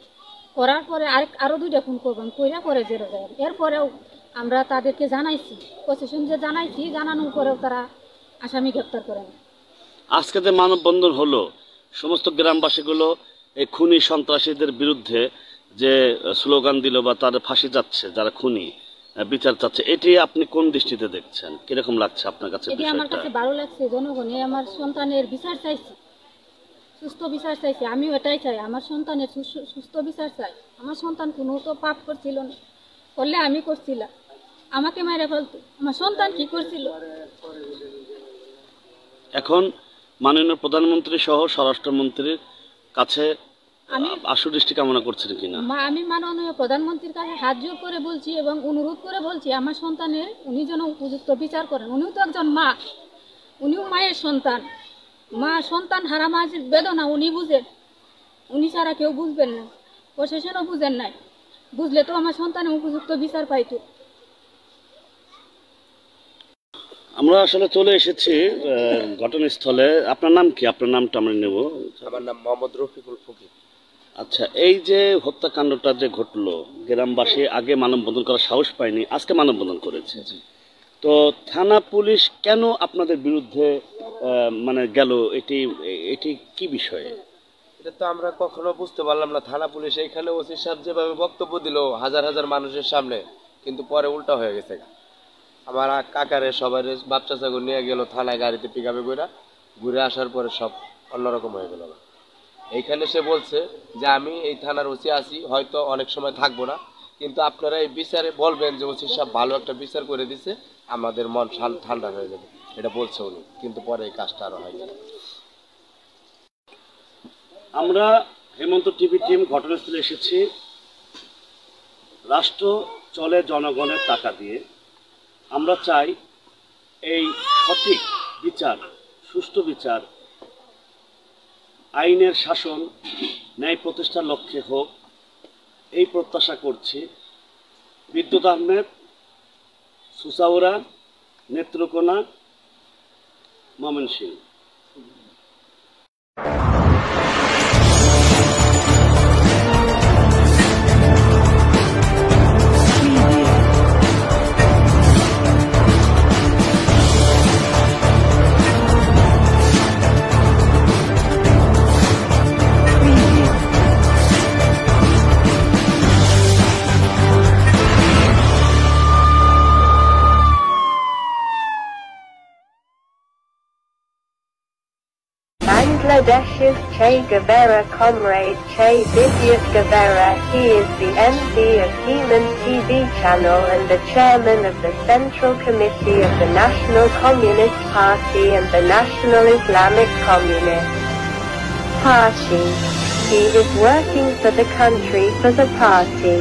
করার পরে আরো 2টা খুন করবেন, কইরা পরে জেলে যায়। এরপরেও আমরা তাদেরকে জানাইছি, প্রশাসন যে জানাইছি, জানানোর পরেও তারা আসামি গ্রেপ্তার করেন। আজকে যে মানববন্ধন হলো, সমস্ত গ্রামবাসীগুলো এই খুনি সন্ত্রাসীদের বিরুদ্ধে যে স্লোগান দিল বা তাদের ফাঁসি যাচ্ছে, যারা খুনি বিচার চাচ্ছে, এটি আপনি কোন দৃষ্টিতে দেখছেন? কিরকম লাগছে আপনার কাছে? এটি আমার কাছে ভালো লাগছে। জনগণে আমার সন্তানের বিচার চাইছে, সুস্থ বিচার চাইছে। আমিও এটাই চাই, আমার সন্তানের সুস্থ বিচার চাই। আমার সন্তান কোনো তো পাপ করছিল না, করলে আমি করছিলাম, আমাকে মেরে ফেলতো। আমার সন্তান কি করছিল? এখন মাননীয় প্রধানমন্ত্রী সহ স্বরাষ্ট্রমন্ত্রীর কাছে আশু দৃষ্টি কামনা করছেন কিনা? আমি মাননীয় প্রধানমন্ত্রীর কাছে হাত জোর করে বলছি এবং অনুরোধ করে বলছি, আমার সন্তানের উনি যেন উপযুক্ত বিচার করেন। উনিও তো একজন মা, উনিও মায়ের সন্তান। মা সন্তান হারা মাঝের বেদনা উনি বুঝেন, উনি ছাড়া কেউ বুঝবেন না, প্রশাসনও বুঝেন নাই। বুঝলে তো আমার সন্তানের উপযুক্ত বিচার পাইতো। আমরা আসলে চলে এসেছি ঘটনাস্থলে। আপনার নাম কি? আপনার নামটা আমরা নেব। আমার নাম মোহাম্মদ রফিকুল ফকির। আচ্ছা, এই যে হত্যাকাণ্ডটা যে ঘটলো, গ্রামবাসী আগে মানববন্ধন করার সাহস পায়নি, আজকে মানববন্ধন করেছে। তো থানা পুলিশ কেন আপনাদের বিরুদ্ধে মানে গেল, এটি কি বিষয়ে? এটা তো আমরা কখনো বুঝতে পারলাম না। থানা পুলিশ এইখানে ওসি সাহেব যেভাবে বক্তব্য দিল হাজার হাজার মানুষের সামনে, কিন্তু পরে উল্টা হয়ে গেছে। আমার কাকারে সবাই বাচ্চা চাকর নিয়ে গেল থানায় গাড়িতে, পিকআপে করে ঘুরে আসার পরে সব অন্যরকম হয়ে গেল। এইখানে সে বলছে যে আমি এই থানার ওসি আছি, হয়তো অনেক সময় থাকবো না, কিন্তু আপনারা এই বিচারে বলবেন যে ওসি সাহেব ভালো একটা বিচার করে দিছে, আমাদের মন ঠান্ডা হয়ে যাবে, এটা বলছে উনি। কিন্তু পরে এই কাজটা আরো হয়। আমরা হেমন্ত টিভি টিম ঘটনাস্থলে এসেছি। রাষ্ট্র চলে জনগণের টাকা দিয়ে। আমরা চাই এই সঠিক বিচার, সুষ্ঠু বিচার, আইনের শাসন, ন্যায় প্রতিষ্ঠার লক্ষ্যে হোক, এই প্রত্যাশা করছি। বিদ্যুৎ Ahmed, সুসাউরা, Netrokona, Mymensingh. Bangladesh's Che Guevara comrade Che Vidyut Guevara. He is the MD of Heman TV channel and the chairman of the Central Committee of the National Communist Party and the National Islamic Communist Party. He is working for the country, for the party.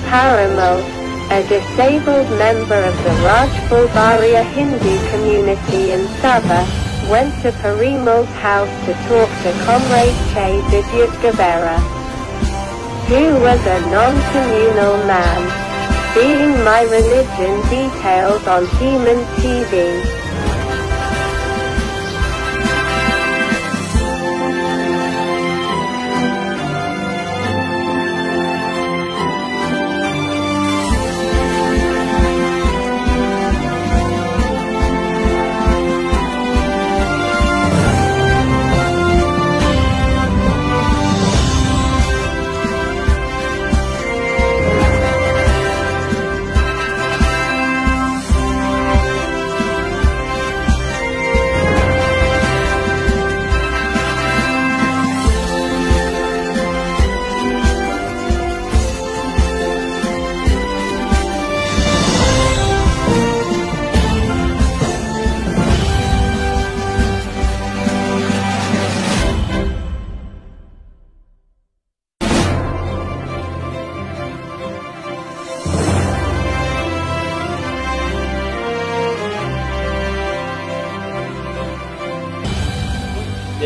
Paramount a disabled member of the Rajpalbaria Hindu community in Sabah, went to Parimo's house to talk to Comrade Che Vidyut Gavera, who was a non-communal man, being my religion details on Human TV.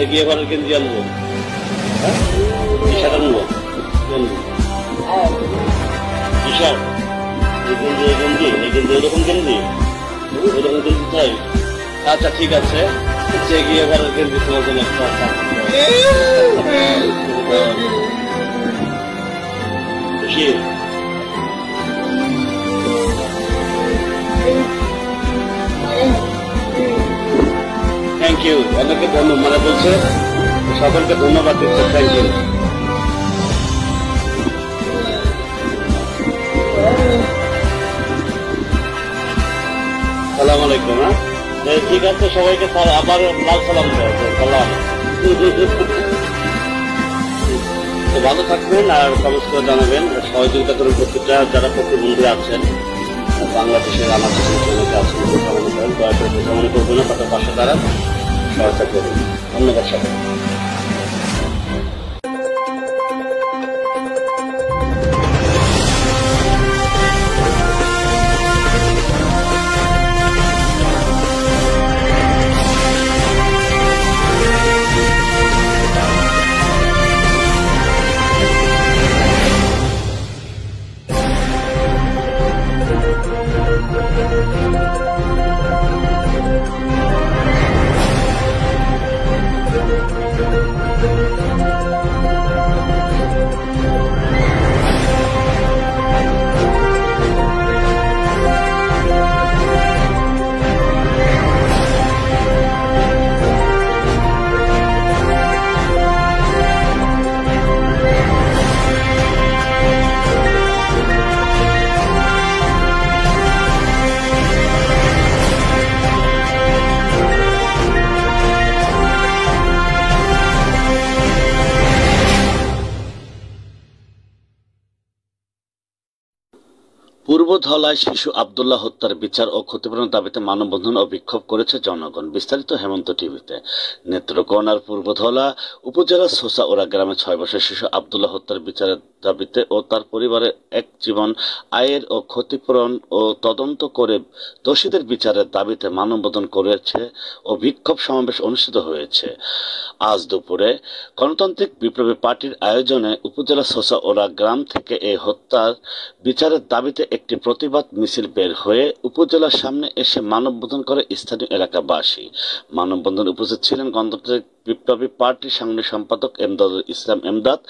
এগিয়ে বাড়ার কেন্দ্রে আনবো, বিশাল আনবো, বিশাল এই কেন্দ্রে এরকম কেন্দ্রে চাই। আচ্ছা ঠিক আছে, এগিয়ে বাড়ার কেন্দ্রে তোমার জন্য থ্যাংক ইউ, অনেকে ধন্যবাদ মানে বলছে, সকলকে ধন্যবাদ দিচ্ছে। Thank you. সালাম আলাইকুম। হ্যাঁ ঠিক আছে, সবাইকে আবার লাল সালাম সালাম। তো ভালো থাকবেন আর কমেন্টস করে জানাবেন, সহযোগিতা করুন প্রত্যেকটা যারা প্রতিবন্ধী আছেন বাংলাদেশের আমার অনেকে আছেন, কামনা করেন, দয়া করে কামনা করবেন না, তাদের পাশে দাঁড়ান, সহায়তা করুন। ধন্যবাদ সবাই। পূর্বধলায় শিশু আব্দুল্লাহ হত্যার বিচার ও ক্ষতিপূরণ দাবিতে মানববন্ধন ও বিক্ষোভ করেছে জনগণ। বিস্তারিত হেমন্ত টিভিতে। নেত্রকোনার পূর্বধলা উপজেলার সোসাওরা গ্রামে 6 বছরের শিশু আব্দুল্লাহ হত্যার বিচারের দাবিতে ও তার পরিবারের এক জীবন আয়ের ও ক্ষতিপূরণ ও তদন্ত করে দোষীদের বিচারের দাবিতে মানববন্ধন করেছে ও বিক্ষোভ সমাবেশ অনুষ্ঠিত হয়েছে। আজ দুপুরে গণতান্ত্রিক বিপ্লবী পার্টির আয়োজনে উপজেলা সোসাওরা গ্রাম থেকে এই হত্যার বিচারের দাবিতে একটি প্রতিবাদ মিছিল বের হয়ে উপজেলার সামনে এসে মানববন্ধন করে স্থানীয় এলাকাবাসী। মানববন্ধনে উপস্থিত ছিলেন গণতান্ত্রিক বিপ্লবী পার্টির সাংগঠনিক সম্পাদক এমদাদুল ইসলাম এমদাদ,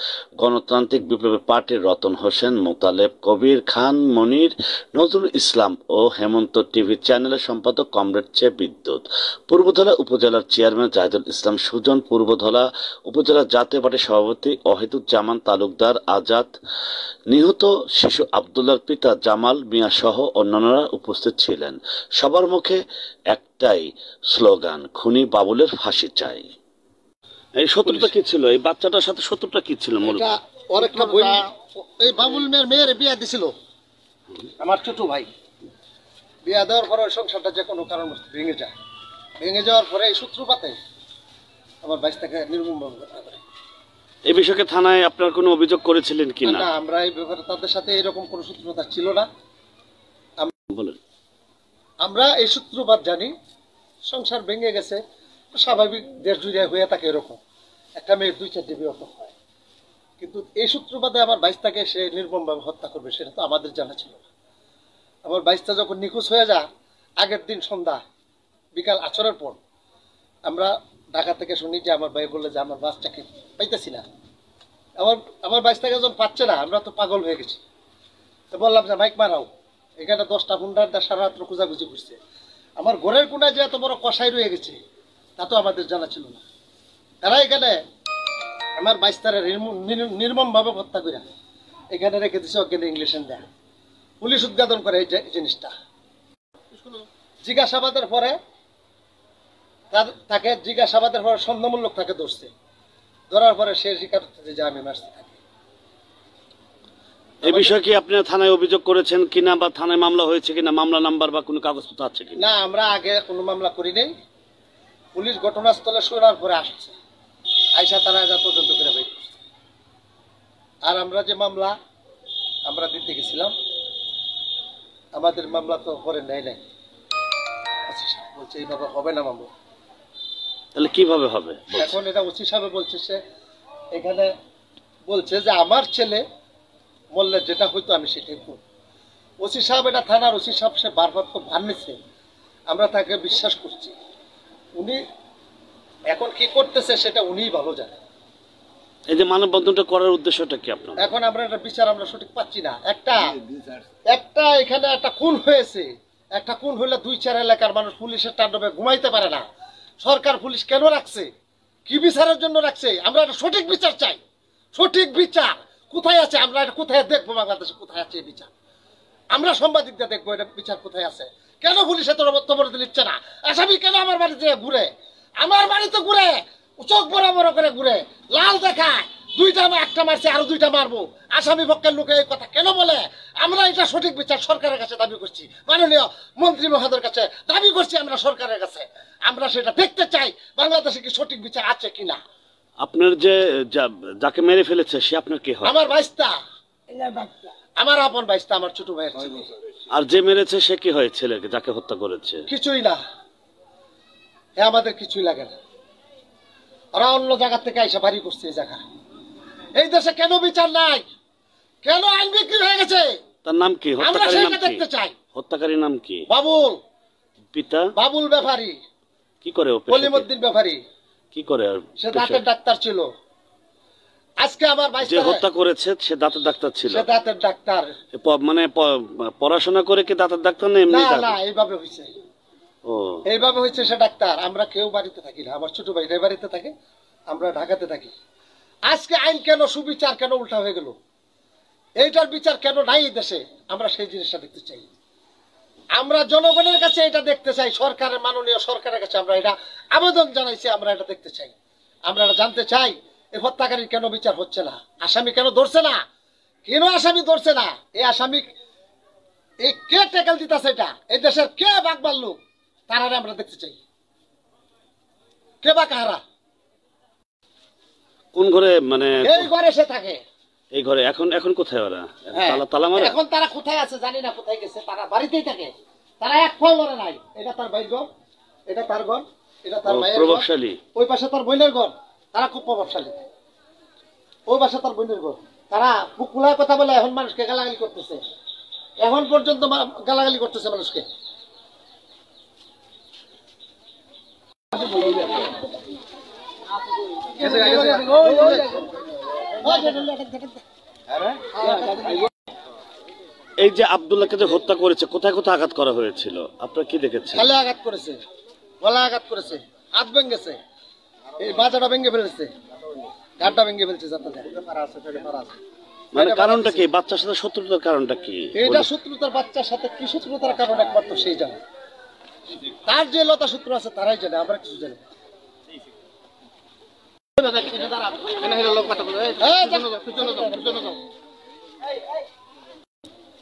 গণতান্ত্রিক বিপ্লবী পার্টির রতন হোসেন, মোতালেব, কবির খান, মনির, নজরুল ইসলাম ও হেমন্ত টিভি চ্যানেলের সম্পাদক কমরেড চে বিদ্যুৎ, পূর্বধলা উপজেলার চেয়ারম্যান জাহিদুল ইসলাম সুজন, পূর্বধলা উপজেলা জাতীয় পার্টির সভাপতি ওয়াহিদুজ্জামান তালুকদার আজাদ, নিহত শিশু আব্দুল্লাহর পিতা জামাল মিয়া সহ অন্যান্যরা উপস্থিত ছিলেন। সবার মুখে একটাই স্লোগান, খুনি বাবুলের ফাঁসি চাই। এই শত্রুতা কি ছিল? এই বাচ্চাটার সাথে শত্রুতা কি ছিল? এই বাবুল মেয়ের বিয়া দিছিল আমার ছোট ভাই। বিয়া দেওয়ার পরে সংসারটা যে কোনো কারণ ভেঙে যায়। ভেঙে যাওয়ার পরে এই সূত্রপাতে আমার বাইশটাকে নির্মমভাবে হত্যা করে। এই বিষয়ে থানায় আপনার কোনো অভিযোগ করেছিলেন কিনা? না, আমরা এই ব্যাপারে তাদের সাথে এরকম কোনো সূত্রতা ছিল না। বলেন। আমরা এই সূত্রপাত জানি, সংসার ভেঙে গেছে, স্বাভাবিক দেশ জুড়ে হয়ে থাকে এরকম, একটা মেয়ের 2-4টি বিয়ে হয়। কিন্তু এই সূত্রপাতে আমার বাইশটাকে সে নির্মমভাবে হত্যা করবে সেটা তো আমাদের জানা ছিল না। আমার বাইশটা যখন নিখোঁজ হয়ে যায়, আগের দিন সন্ধ্যা বিকাল আচরের পর আমরা ঢাকা থেকে শুনি যে আমার ভাই বললে যে আমার বাচ্চাকে পাইতেছি না। আমার বাইশটাকে যখন পাচ্ছে না, আমরা তো পাগল হয়ে গেছি। তো বললাম যে মাইক মারাও, এখানে 10টা 15টা সারা রাত্র খোঁজাখুঁজি করছে। আমার ঘরের কোনায় যে এত বড় কষাই রয়ে গেছে তা তো আমাদের জানা ছিল না। তারা এখানে আমার বাইশটারে নির্মমভাবে হত্যা করে এখানে রেখে দিছে, ওখানে ইংলিশে দেয়। পুলিশ উদ্ঘাটন করে এই জিনিসটা। জিজ্ঞাসাবাদের পরে তাকে জিজ্ঞাসাবাদের পরে সন্দেহমূলক তাকে ধরছে, ধরার পরে সে স্বীকার করতেছে যে আমি মারছি তাকে। এই বিষয়ে কি আপনি থানায় অভিযোগ করেছেন কিনা, বা থানায় মামলা হয়েছে কিনা, মামলা নাম্বার বা কোনো কাগজপত্র আছে কিনা? না, আমরা আগে কোনো মামলা করি নাই। পুলিশ ঘটনাস্থলে শোনার পরে আসছে, আইসা তারা যা তদন্ত করে বের করছে। আর আমরা যে মামলা আমরা দিতে গেছিলাম, আমাদের মামলা তো পরে নেয় নাই, বলছে এইভাবে হবে না মামলা। তাহলে কিভাবে হবে? এখন এটা ওসি সাহেব বলছে, সে এখানে বলছে যে আমার ছেলে বললে যেটা হইতো আমি সেটাই করব। ওসি সাহেব, এটা থানার ওসি সাহেব, সে বারবার তো ভান নিচ্ছে, আমরা তাকে বিশ্বাস করছি। উনি এখন কি করতেছে সেটা উনিই ভালো জানেন। এই যে মানববন্ধনটা করার উদ্দেশ্যটা কি আপনার? এখন আমরা একটা বিচার আমরা সঠিক পাচ্ছি না। একটা এখানে একটা খুন হয়েছে, একটা খুন হইলে 2-4 এলাকার মানুষ পুলিশের তাণ্ডবে ঘুমাইতে পারে না। সরকার পুলিশ কেন রাখছে, কি বিচারের জন্য রাখছে? আমরা একটা সঠিক বিচার চাই। সঠিক বিচার কোথায় আছে? আমরা এটা কোথায় দেখবো? বাংলাদেশে কোথায় আছে এই বিচার? আমরা সাংবাদিকরা দেখবো এটা বিচার কোথায় আছে। কেন পুলিশ এত বর্তমানে দিচ্ছে না? আসামি কেন আমার বাড়িতে ঘুরে, আমার বাড়িতে ঘুরে, চোখ বড় বড় করে ঘুরে, লাল দেখায়, 2টা একটা মারছে আরো 2টা মারবো, আসামি পক্ষের লোকে এই কথা কেন বলে? আমরা এটা সঠিক বিচার সরকারের কাছে দাবি করছি, মাননীয় মন্ত্রী মহোদয়ের কাছে দাবি করছি আমরা সরকারের কাছে। আমরা সেটা দেখতে চাই বাংলাদেশে কি সঠিক বিচার আছে কিনা। আপনার যে যাকে মেরে ফেলেছে সে আপনার কি হয়? আমার বাইশটা, আমার আপন বাইশটা, আমার ছোট ভাইয়ের ছেলে। আর যে মেরেছে সে কি হয় ছেলেকে, যাকে হত্যা করেছে? কিছুই না, এ আমাদের কিছুই লাগে না। ওরা অন্য জায়গা থেকে আইসা বাড়ি করছে এই জায়গা। এই দেশে কেন বিচার নাই? কেন আইন বিক্রি হয়ে গেছে? তার নাম কি? আমরা সেটা দেখতে চাই। হত্যাকারীর নাম কি? বাবুল। পিতা? বাবুল ব্যাপারী। কি করে? কলিমউদ্দিন ব্যাপারী। কি করে? সে দাঁতের ডাক্তার ছিল। আজকে আমার যে হত্যা করেছে সে দাঁতের ডাক্তার ছিল। সে দাঁতের ডাক্তার। মানে পড়াশোনা করে কি দাঁতের ডাক্তার না এমনি? না, এইভাবে হইছে। ও, এইভাবে হইছে সে ডাক্তার। আমরা কেউ বাড়িতে থাকি না, আমার ছোট ভাই বাড়িতে থাকে, আমরা ঢাকাতে থাকি। আজকে আইন কেন, সুবিচার কেন উল্টা হয়ে গেল? এইটার বিচার কেন নাই এই দেশে? আমরা সেই জিনিসটা দেখতে চাই। আমরা জনগণের কাছে এটা দেখতে চাই, সরকারের, মাননীয় সরকারের কাছে আমরা এটা আবেদন জানাইছি। আমরা এটা দেখতে চাই, আমরা এটা জানতে চাই এই হত্যাকারীর কেন বিচার হচ্ছে না, আসামি কেন ধরছে না, কেন আসামি ধরছে না, এই আসামি এই কে টেকেল দিতেছে, এটা এই দেশের কে বাগবার লোক, তারা আমরা দেখতে চাই। কে বা কাহারা? কোন ঘরে? মানে এই ঘরে সে থাকে। এই ঘরে এখন এখন কোথায় ওরা? তালা মারা? এখন তারা কোথায় আছে জানি না, কোথায় গেছে। তারা বাড়িতেই থাকে, তারা এক ফল লড়ে নাই। এটা তার ভাইয়ের ঘর, এটা তার ঘর, এটা তার মায়ের ঘর, প্রভাবশালী। ওই পাশে তার বোনের ঘর, তারা খুব প্রভাবশালী। ওই পাশে তার বোনের ঘর, তারা কুলায় কথা বলে এখন মানুষকে গালাগালি করতেছে, এখন পর্যন্ত গালাগালি করতেছে মানুষকে। এই যে আব্দুল্লাহকে যে হত্যা করেছে, কোথায় কোথায় আঘাত করা হয়েছিল আপনারা কি দেখেছেন? গালে আঘাত করেছে, গলা আঘাত করেছে, হাত ভেঙেছে, এই বাজাটা ভেঙে ফেলেছে, গাড়টা ভেঙে ফেলছে। মানে কারণটা কি? বাচ্চার সাথে শত্রুতার কারণটা কি? এটা শত্রুতার, বাচ্চার সাথে কি শত্রুতার কারণ একমাত্র সেই জানে। তার যে লতা শত্রু আছে তারাই জানে, আমরা কিছু জানি না।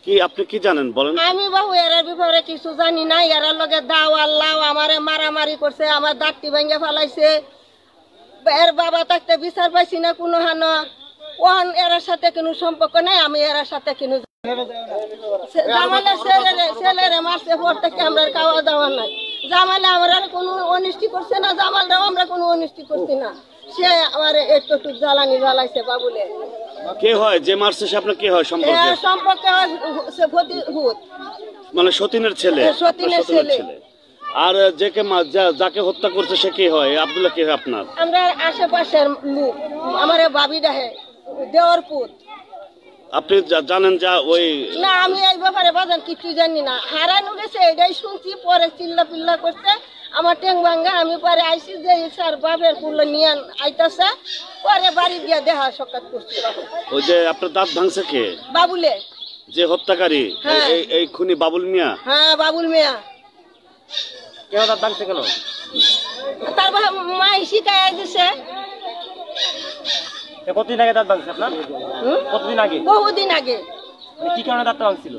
কি আপনি কি জানেন বলেন? আমি বাবু এর ব্যাপারে কিছু জানি না। এর লগে দাও আল্লাহ আমারে মারামারি করছে, আমার দাঁতটি ভেঙে ফেলাইছে। এর বাবা থাকতে বিচার পাইছি না কোনো হানো। ওহান এর সাথে কোনো সম্পর্ক নাই, আমি এর সাথে কোনো জামালের ছেলেরে মারছে পর থেকে আমরা খাওয়া দাওয়া নাই। জামালে আমরা কোনো অনিষ্টি করছে না, জামালরাও আমরা কোনো অনিষ্টি করছি না। সে আমার একটু জ্বালানি জ্বালাইছে বাবুলে। কে হয় যে মারছে সে আপনার কে হয় সম্পর্কে? সম্পর্কে মানে সতীনের ছেলে। সতীনের ছেলে। আর যাকে হত্যা করছে সে কে হয়? আব্দুল্লাহ কে হয় আপনার? আমরা আশেপাশের লোক, আমার বাবি ডাহে দেওয়ার পুত। আপনি জানেন যা ওই না, আমি এই ব্যাপারে বাজান কিছু জানি না। হারানো গেছে এটাই শুনছি, পরে চিল্লা পিল্লা করছে আমার টেং ভাঙ্গা। আমি পরে আইসি যে স্যার বাপের পুল নিয়ে আইতাছে, পরে বাড়ি গিয়ে দেখা সাক্ষাৎ করছি। ওই যে আপনার দাঁত ভাঙছে কে? বাবুলে, যে হত্যাকারী। এই খুনি বাবুল মিয়া। হ্যাঁ বাবুল মিয়া। কেন দাঁত ভাঙছে কেন? তারপর মাই শিখাই দিছে। কতদিন আগে দাঁত ভাঙছে আপনার? কতদিন আগে? বহুদিন আগে। কি কারণে দাঁত ভাঙছিল?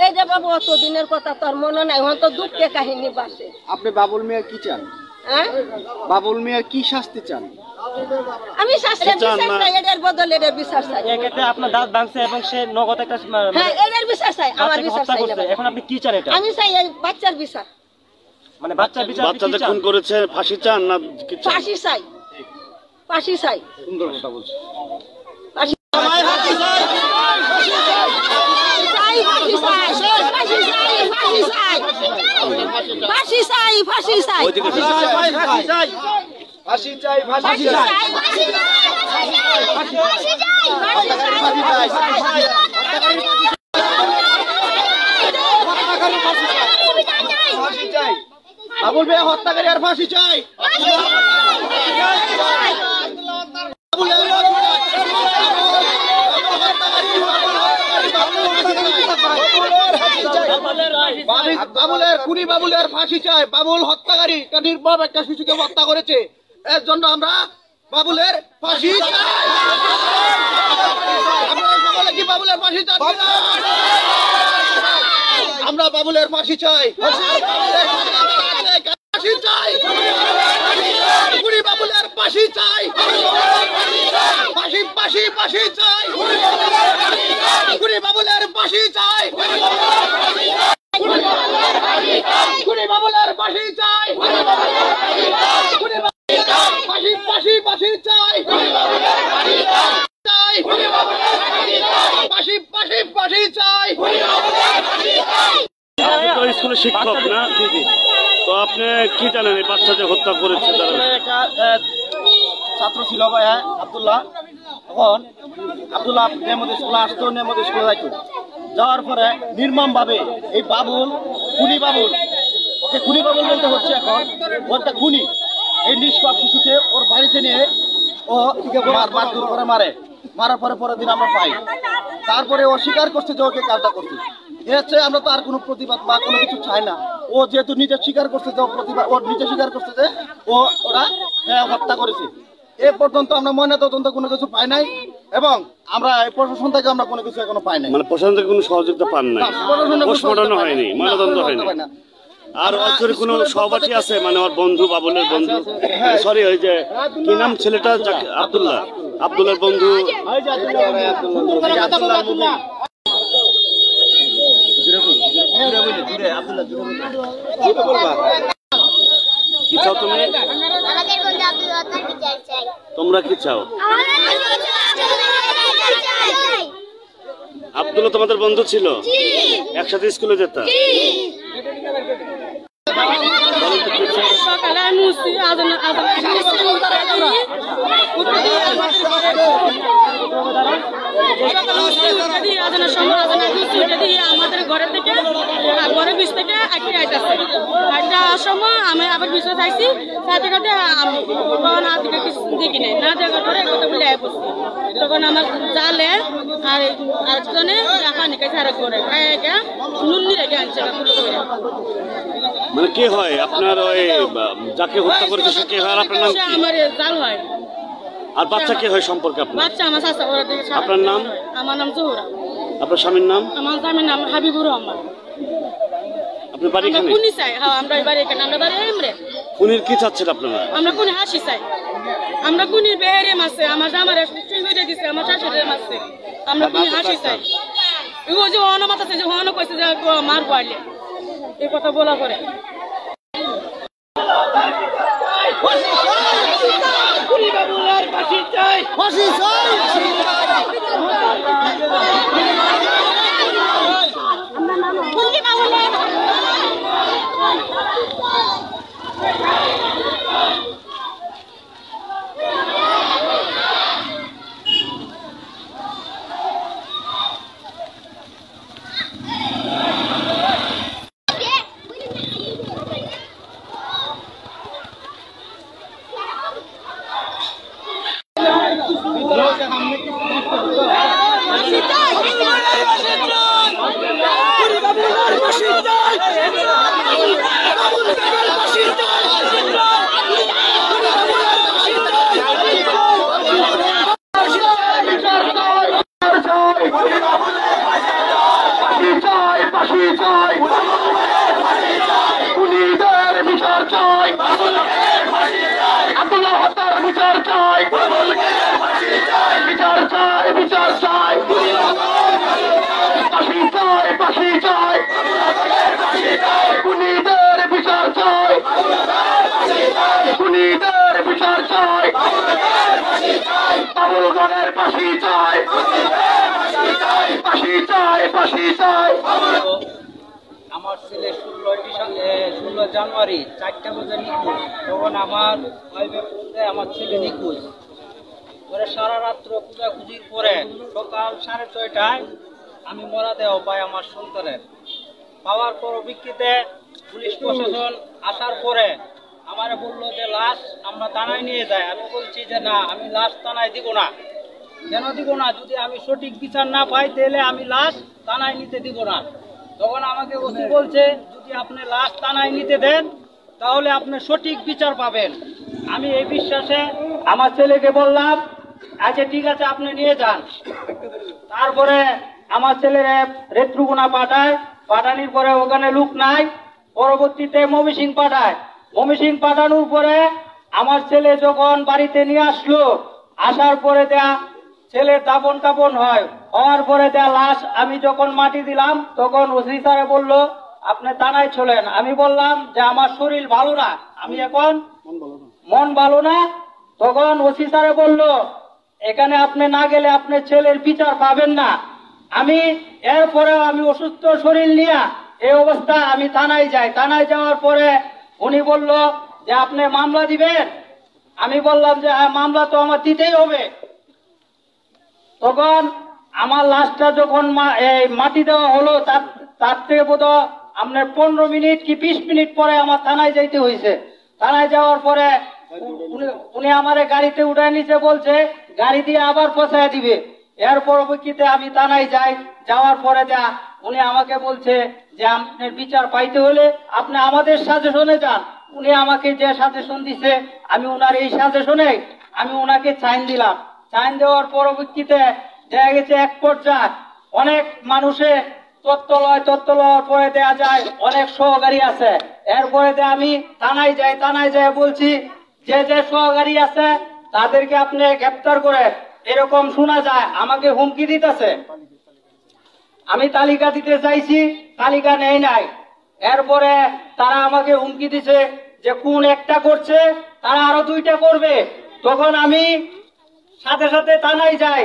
এই যে বাবু অত দিনের কথা তোর মনে নাই, হয়তো দুঃখে কাহিনী বাসে। আপনি বাবুল মিয়া কি চান? হ্যাঁ, বাবুল মিয়া কি শাস্তি চান? আমি শাস্তি চাই, এর বদলে এর বিচার চাই। এক্ষেত্রে আপনার দাঁত ভাঙছে এবং সে নগদ একটা হ্যাঁ এর বিচার চাই, আমার বিচার চাই না। এখন আপনি কি চান এটা? আমি চাই এই বাচ্চার বিচার। মানে বাচ্চার বিচার? বাচ্চাদের খুন করেছে ফাঁসি চান না কি চান? ফাঁসি চাই, ফাঁসি চাই। সুন্দর কথা বলছে। ফাঁসি চাই, ফাঁসি চাই, ফাঁসি চাই, ফাঁসি চাই, ফাঁসি চাই, ফাঁসি চাই, ফাঁসি চাই, ফাঁসি চাই, ফাঁসি চাই, ফাঁসি চাই, ফাঁসি চাই, বাবুল মিয়া হত্যাকারী আর ফাঁসি চাই। বাবুলের খুনি বাবুলের ফাঁসি চাই। বাবুল হত্যাকারী নির্মম একটা শিশুকে হত্যা করেছে, এর জন্য আমরা বাবুলের ফাঁসি চাই। আপনারা সকলে কি বাবুলের ফাঁসি চান? আমরা বাবুলের ফাঁসি চাই, ফাঁসি চাই, খুনি বাবুলের ফাঁসি চাই, ফাঁসি ফাঁসি ফাঁসি চাই, খুনি বাবুলের ফাঁসি চাই, খুনি বাবুলের ফাঁসি চাই, ফাঁসি ফাঁসি ফাঁসি চাই, ফাঁসি ফাঁসি ফাঁসি চাই। আপনি তো স্কুলের শিক্ষক না, তো আপনি কি জানেন এই বাচ্চা যে হত্যা করেছে? একটা ছাত্র ছিল ভাইয়া আব্দুল্লাহ, তখন আব্দুল্লাহ নেমদ স্কুলে আসতো, নেমদ স্কুলে যাইতো। যাওয়ার পরে নির্মম ভাবে এই বাবুল, খুনি বাবুল, ওকে খুনি বাবুল বলতে হচ্ছে এখন, ওরটা খুনি। এই নিষ্পাপ শিশুকে ওর বাড়িতে নিয়ে ও মারধর করে মারে, মারার পরে পরের দিন আমরা পাই। তারপরে ও স্বীকার করছে যে ওকে কাজটা করছে। এ হচ্ছে আমরা তো আর কোনো প্রতিবাদ বা কোনো কিছু চাই না। ও যেহেতু নিজে স্বীকার করছে যে প্রতিবাদ, ওর নিজে স্বীকার করছে যে ওরা হত্যা করেছে। এ পর্যন্ত আমরা ময়নাতদন্ত কোনো কিছু পাই নাই, এবং আমরা এই প্রশাসন থেকে আমরা কোনো কিছু এখনো পাই নাই। মানে প্রশাসন থেকে কোনো সহযোগিতা পান নাই, পোস্টমর্টম হয়নি, ময়নাতদন্ত হয়নি। আর অঞ্চলে কোনো সহপাঠী আছে, মানে ওর বন্ধু, বাবুলের বন্ধু, সরি ওই যে কি নাম ছেলেটা? আব্দুল্লাহ, আব্দুল্লাহর বন্ধু। কি চাও তুমি? তোমরা কি চাও? আব্দুল্লাহ তোমাদের বন্ধু ছিল? একসাথে স্কুলে যেত? সকালে মুসি আমাদের ঘরে থেকে ঘরে বিশ থেকে আটটি আইতেছে। আটটার সময় আমি আবার বিশ্বনাথ আইসি, সাথে সাথে আমি তখন আর দিকে কিছু দেখি নাই, না দেখার পরে কথা বলে আয় পড়ছি। তখন আমার জালে আর আরেকজনে পানি খাইছে, আরেক করে খাই নুন্নি রেখে আনছে। মানে কে হয় আপনার ওই যাকে হত্যা করেছে সে কে হয়? আর আপনার নাম কি? আমার জাল হয়। আর বাচ্চা কে হয় সম্পর্কে আপনার? বাচ্চা আমার চাচা। আপনার নাম? আমার নাম জোহরা। আপনার স্বামীর নাম? আমার স্বামীর নাম হাবিবুর রহমান। আপনার বাড়ি এখানে? খুনি চাই। হ্যাঁ, আমরা বাড়ি এখানে, আমরা বাড়ি এমরে। খুনির কি চাচ্ছেন আপনারা? আমরা খুনি হাসি চাই, আমরা কুনির বেহেরে মাসে আমার জামারে সুই হয়ে দিছে আমার শাশুড়ি মাসে আমরা কুনি হাসি চাই ও যে অনুমত আছে যে হন কইছে যে মার পাইলে এই কথা বলা করে কুনি বাবুলার ফাঁসি চাই ফাঁসি চাই কুনি বাবুলার আমার ছেলে 16 জানুয়ারি 4টা বাজে নিখোঁজ তখন আমার আমার ছেলে নিখোঁজ পরে সারা রাত্র খোঁজাখুঁজির পরে সকাল 6:30টায় আমি মরদেহ পাই আমার সন্তানের পাওয়ার পর অভিজ্ঞতে পুলিশ প্রশাসন আসার পরে আমারে বললো যে লাশ আমরা থানায় নিয়ে যাই আমি বলছি যে না আমি লাশ থানায় দিব না কেন দিব না যদি আমি সঠিক বিচার না পাই তাহলে আমি লাশ থানায় নিতে দিব না তখন আমাকে ওসি বলছে যদি আপনি লাশ থানায় নিতে দেন তাহলে আপনি সঠিক বিচার পাবেন আমি এই বিশ্বাসে আমার ছেলেকে বললাম আচ্ছা ঠিক আছে আপনি নিয়ে যান তারপরে আমার ছেলের রেত্রুগুনা পাঠানোর পরে ওখানে লোক নাই পরবর্তীতে ময়মনসিংহ পাঠানোর পরে আমার ছেলে যখন বাড়িতে নিয়ে আসলো আসার পরে দেয়া ছেলের দাপন কাপন হওয়ার পরে দেয়া লাশ আমি যখন মাটি দিলাম তখন ওসি স্যারে বললো আপনি থানায় চলেন আমি বললাম যে আমার শরীর ভালো না আমি এখন মন ভালো না তখন ওসি স্যারে বললো এখানে আপনি না গেলে আপনার ছেলের বিচার পাবেন না আমি এরপরেও আমি অসুস্থ শরীর নিয়ে এই অবস্থা আমি থানায় যাই থানায় যাওয়ার পরে উনি বলল যে আপনি মামলা দিবেন আমি বললাম যে হ্যাঁ মামলা তো আমার দিতেই হবে তখন আমার লাশটা যখন মাটি দেওয়া হলো তার থেকে বোধহয় আপনার 15 মিনিট কি 20 মিনিট পরে আমার থানায় যাইতে হয়েছে থানায় যাওয়ার পরে উনি আমার গাড়িতে উঠায় নিচে বলছে গাড়ি দিয়ে আবার পৌঁছায় দিবে এর পরবর্তীতে আমি থানায় যাই যাওয়ার পরে উনি আমাকে বলছে যে আপনার বিচার পাইতে হলে আপনি আমাদের সাজেশনে যান উনি আমাকে যে সাজেশন দিছে আমি ওনার এই সাজেশনে আমি ওনাকে সাইন দিলাম সাইন দেওয়ার পরবর্তীতে দেখা গেছে এক পর্যায়ে অনেক মানুষে তথ্য লওয়ার পরে দেয়া যায় অনেক সহকারী আছে এরপরে আমি থানায় যাই বলছি যে যে সহকারী আছে তাদেরকে আপনি গ্রেফতার করে এরকম শোনা যায় আমাকে হুমকি দিতেছে আমি তালিকা দিতে চাইছি তালিকা নেই নাই এরপরে তারা আমাকে হুমকি দিছে যে কোন একটা করছে তারা আরো 2টা করবে তখন আমি সাথে সাথে থানায় যাই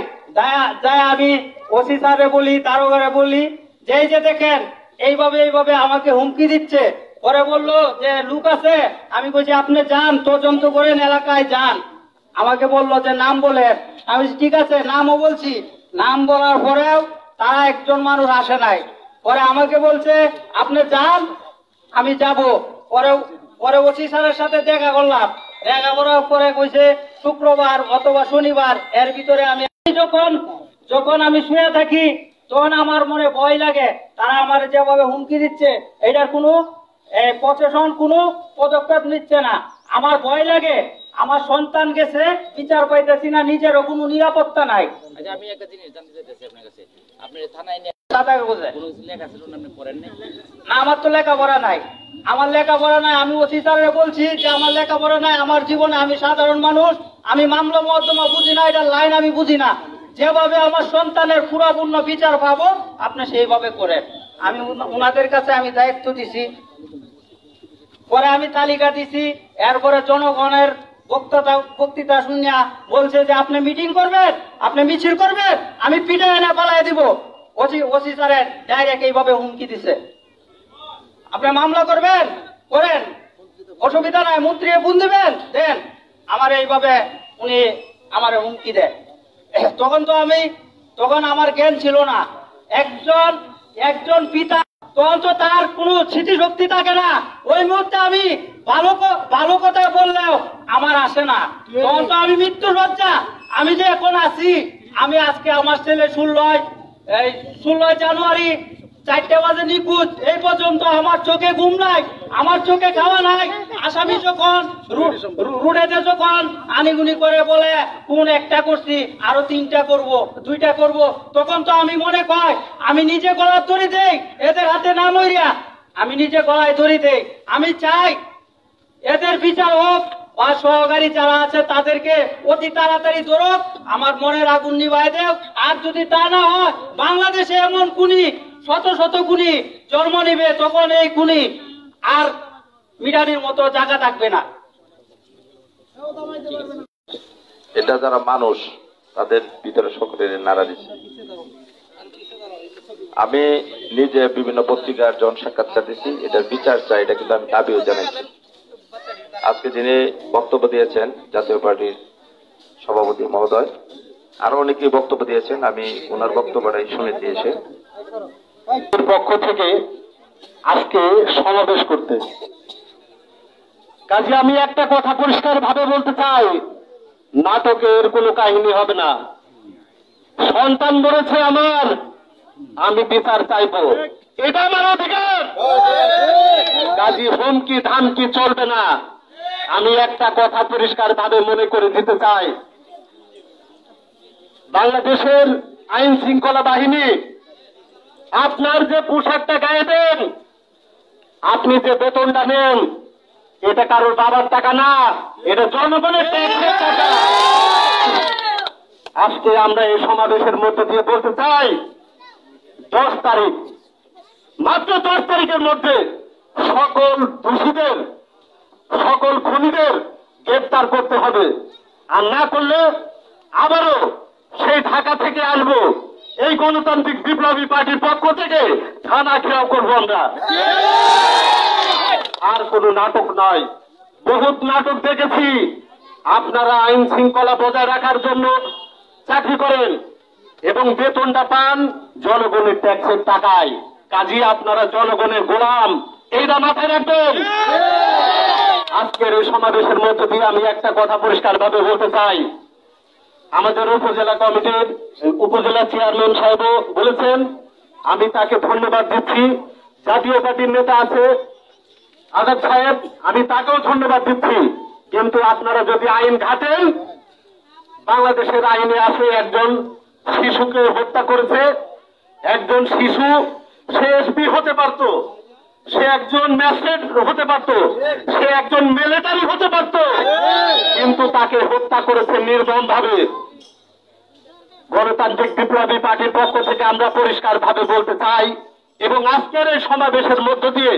আমি ওসি স্যারে বলি দারোগারে বলি যে দেখেন এইভাবে আমাকে হুমকি দিচ্ছে পরে বললো যে লোক আছে আমি বলছি আপনি যান তদন্ত করেন এলাকায় যান আমাকে বললো যে নাম বলেন আমি ঠিক আছে নামও বলছি নাম বলার পরেও তারা একজন মানুষ আসে নাই পরে আমাকে বলছে আপনি যান আমি যাব পরে ওসি স্যারের সাথে দেখা করলাম দেখা করার পরে কইছে শুক্রবার অথবা শনিবার এর ভিতরে আমি যখন আমি শুয়ে থাকি তখন আমার মনে ভয় লাগে তারা আমার যেভাবে হুমকি দিচ্ছে এটার কোনো প্রশাসন কোনো পদক্ষেপ নিচ্ছে না আমার ভয় লাগে আমার সন্তান গেছে বিচার পাইতেছি না নিজেরও কোনো নিরাপত্তা নাই আচ্ছা আমি একটা জিনিস জানতে চাইতেছি আপনার কাছে আপনি থানায় নিয়ে দাদা কাগজে কোনো লেখা ছিল না আপনি পড়েন নাই না আমার তো লেখাপড়া নাই আমার লেখাপড়া নাই, আমি ওসি স্যারে বলছি যে আমার লেখাপড়া নাই, আমার জীবনে আমি সাধারণ মানুষ, আমি মামলা মহত্তমা বুঝি না, এটা লাইন আমি বুঝি না, যেভাবে আমার সন্তানের পুরাপূর্ণ বিচার পাবো আপনি সেইভাবে করেন। আমি ওনাদের কাছে আমি দায়িত্ব দিছি, পরে আমি তালিকা দিছি, এরপরে জনগণের বক্তৃতা শুনিয়া বলছে যে আপনি মিটিং করবেন, আপনি মিছিল করবেন, আমি পিঠে এনে পালাই দিব। ওসি স্যারের ডাইরেক্ট এইভাবে হুমকি দিছে, আপনি মামলা করবেন করেন, অসুবিধা নাই, মন্ত্রী ফোন দিবেন দেন। আমার এইভাবে উনি আমার হুমকি দেয়। তখন আমার জ্ঞান ছিল না। একজন পিতা তখন তো তার কোনো স্মৃতিশক্তি থাকে না, ওই মুহূর্তে আমি ভালো কথা বললেও আমার আসে না, তখন তো আমি মৃত্যুর বাচ্চা। আমি যে এখন আছি, আমি আজকে আমার ছেলে 16 জানুয়ারি 4টা বাজে নিখোঁজ, এই পর্যন্ত আমার চোখে ঘুম নাই, আমার চোখে খাওয়া নাই। আসামি যখন রুডেতে যখন আনিগুনি করে বলে কোন একটা করছি, আরো 3টা করব, 2টা করব, তখন তো আমি মনে কয় আমি নিজে গলায় ধরে দেই, এদের হাতে না মরিয়া আমি নিজে গলায় ধরে দেই। আমি চাই এদের বিচার হোক, বা সহকারী যারা আছে তাদেরকে অতি তাড়াতাড়ি ধরুক, আমার মনের আগুন নিভাই দেও। আর যদি তা না হয়, বাংলাদেশে এমন খুনি শত শত খুনি জন্ম নিবে, তখন এই খুনি আর মিরানির মতো জায়গা থাকবে না। এটা যারা মানুষ তাদের ভিতরে সকলের নাড়া দিচ্ছে। আমি নিজে বিভিন্ন পত্রিকার জন সাক্ষাৎকার দিচ্ছি, এটার বিচার চাই, এটা কিন্তু আমি দাবিও জানাইছি। আজকে যিনি বক্তব্য দিয়েছেন জাতীয় পার্টির সভাপতি মহোদয়, আরো অনেকেই বক্তব্য দিয়েছেন, আমি ওনার বক্তব্যটাই শুনেছি এসে পক্ষ থেকে আজকে সমাবেশ করতে। কাজে আমি একটা কথা পরিষ্কার ভাবে বলতে চাই, নাটকের কোনো কাহিনী হবে না। সন্তান বলেছে আমার, আমি বিচার চাইবো, এটা আমার অধিকার। কাজী হুমকি ধামকি চলবে না। আমি একটা কথা পরিষ্কার ভাবে মনে করে দিতে চাই, বাংলাদেশের আইন শৃঙ্খলা বাহিনী আপনার যে পোশাকটা গায়ে দেন, আপনি যে বেতনটা নেন, এটা কারোর বাবার টাকা না, এটা জনগণের ট্যাক্সের টাকা। আজকে আমরা এই সমাবেশের মধ্য দিয়ে বলতে চাই, 10 তারিখ, মাত্র 10 তারিখের মধ্যে সকল দোষীদের, সকল খুনিদের গ্রেফতার করতে হবে। আর না করলে আবারও সেই ঢাকা থেকে আসবো, এই গণতান্ত্রিক বিপ্লবী পার্টির পক্ষ থেকে থানা ঘেরাও করবো আমরা। আর কোনো নাটক নয়, বহুত নাটক দেখেছি। আপনারা আইন শৃঙ্খলা বজায় রাখার জন্য চাকরি করেন এবং বেতনটা পান জনগণের ট্যাক্সের টাকায়, কাজেই আপনারা জনগণের গোলাম, এইটা মাথায় রাখবেন। আজকের এই সমাবেশের মধ্যে দিয়ে আমি একটা কথা পরিষ্কার ভাবে বলতে চাই, আমাদের উপজেলা কমিটির উপজেলা চেয়ারম্যান সাহেব বলেছেন, আমি তাকে ধন্যবাদ দিচ্ছি। জাতীয় পার্টির নেতা আছে আজাদ সাহেব, আমি তাকেও ধন্যবাদ দিচ্ছি। কিন্তু আপনারা যদি আইন ঘাটেন, বাংলাদেশের আইনে আছে একজন শিশুকে হত্যা করেছে, একজন শিশু, সে এসপি হতে পারত, সে একজন ম্যাজিস্ট্রেট হতে পারত, সে একজন মিলিটারি হতে পারত, কিন্তু তাকে হত্যা করেছে নির্মম ভাবে। গণতান্ত্রিক বিপ্লবী পার্টির পক্ষ থেকে আমরা পরিষ্কার ভাবে বলতে চাই এবং আজকের এই সমাবেশের মধ্য দিয়ে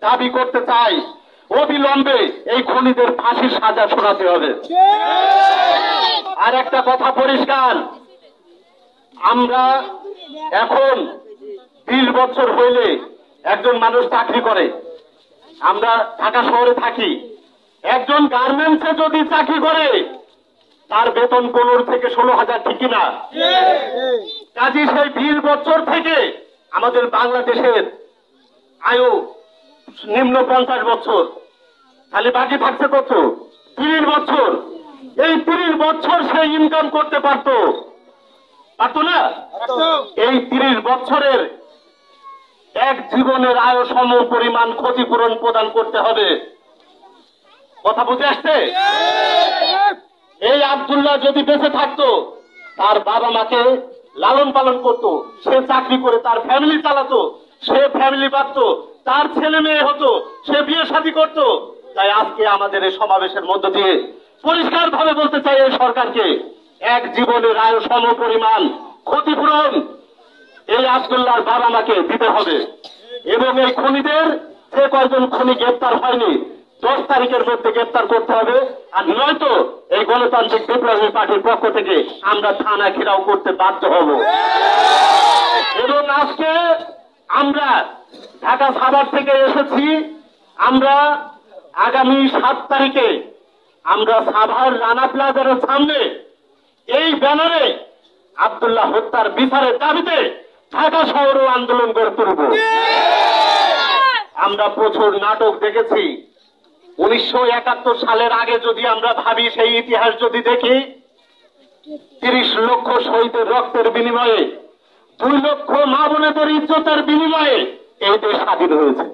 দাবি করতে চাই, অবিলম্বে এই খুনিদের ফাঁসির সাজা শোনাতে হবে। আর একটা কথা পরিষ্কার, আমরা এখন 20 বছর হইলে একজন মানুষ চাকরি করে, আমরা ঢাকা শহরে থাকি, একজন গার্মেন্টসে যদি চাকরি করে তার বেতন 15 থেকে 16,000, ঠিক না? কাজী সেই 20 বছর থেকে আমাদের বাংলাদেশের আয়ু নিম্ন 50 বছর, খালি বাকি থাকছে কত? 30 বছর। এই 30 বছর সে ইনকাম করতে পারতো না? এই 30 বছরের এক জীবনের আয় সম পরিমাণ ক্ষতিপূরণ প্রদান করতে হবে। কথা বুঝে আসছে? এই আব্দুল্লাহ যদি বেঁচে থাকতো, তার বাবা মাকে লালন পালন করতো, সে চাকরি করে তার ফ্যামিলি চালাতো, সে ফ্যামিলি পারতো, তার ছেলে মেয়ে হতো, সে বিয়ে শাদী করতো। তাই আজকে আমাদের এই সমাবেশের মধ্য দিয়ে পরিষ্কার ভাবে বলতে চাই এই সরকারকে, এক জীবনের আয় সম পরিমাণ ক্ষতিপূরণ এই আব্দুল্লাহর বাবা মাকে দিতে হবে এবং এই খুনিদের যে কয়জন খুনি গ্রেপ্তার হয়নি 10 তারিখের মধ্যে গ্রেপ্তার করতে হবে, আর নয়তো এই গণতান্ত্রিক বিপ্লবী পার্টির পক্ষ থেকে আমরা থানা ঘেরাও করতে বাধ্য হব। এবং আজকে আমরা ঢাকা সাভার থেকে এসেছি, আমরা আগামী 7 তারিখে আমরা সাভার রানা প্লাজার সামনে এই ব্যানারে আব্দুল্লাহ হত্যার বিচারের দাবিতে ঢাকা শহরে আন্দোলন গড়ে তুলব। আমরা প্রচুর নাটক দেখেছি। 1971 সালের আগে যদি আমরা ভাবি, সেই ইতিহাস যদি দেখি, 30 লক্ষ শহীদের রক্তের বিনিময়ে, 2 লক্ষ মা বোনেদের ইজ্জতের বিনিময়ে এই দেশ স্বাধীন হয়েছে।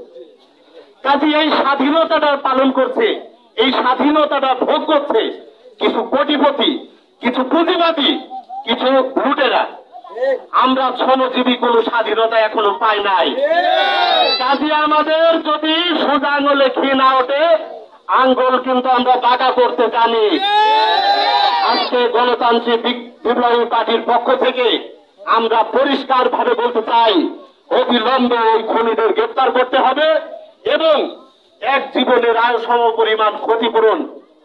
কাজে এই স্বাধীনতাটা পালন করছে, এই স্বাধীনতাটা ভোগ করছে কিছু কোটিপতি, কিছু পুঁজিবাদী, কিছু লুটেরা। আমরা শ্রমজীবী কোন স্বাধীনতা এখনো পাই নাই। কাজে আমাদের যদি সোজা আঙুলে ঘি না ওঠে, আঙ্গুল কিন্তু আমরা বাঁকা করতে জানি। আজকে গণতান্ত্রিক বিপ্লবী পার্টির পক্ষ থেকে আমরা পরিষ্কার ভাবে বলতে চাই, অবিলম্বে ওই খুনিদের গ্রেপ্তার করতে হবে এবং এক জীবনের আয় সম পরিমাণ ক্ষতিপূরণ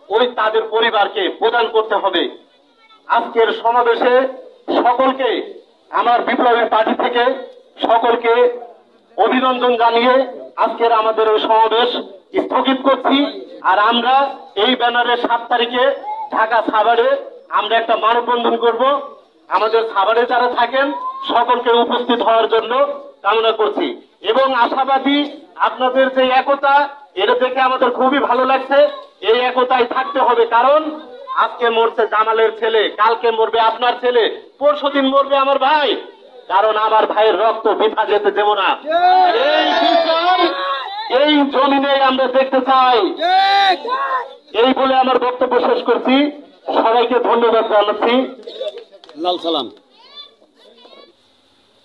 ওই তাদের পরিবারকে প্রদান করতে হবে। আজকের সমাবেশে সকলকে আমার বিপ্লবী পার্টি থেকে সকলকে অভিনন্দন জানিয়ে আজকের আমাদের এই সমাবেশ স্থগিত করছি। আর আমরা এই ব্যানারে 7 তারিখে ঢাকা সাভারে আমরা একটা মানববন্ধন করব। আমাদের সাভারে যারা থাকেন সকলকে উপস্থিত হওয়ার জন্য কামনা করছি এবং আশাবাদী আপনাদের যে একতা, এটা দেখে আমাদের খুবই ভালো লাগছে। এই একতাই থাকতে হবে, কারণ আজকে মরছে জামালের ছেলে, কালকে মরবে আপনার ছেলে, পরশুদিন মরবে আমার ভাই, কারণ আমার ভাইয়ের রক্ত বৃথা যেতে দেব না। এই বিচার এই জমিনে আমরা দেখতে চাই। এই বলে আমার বক্তব্য শেষ করছি। সবাইকে ধন্যবাদ জানাচ্ছি। লাল সালাম।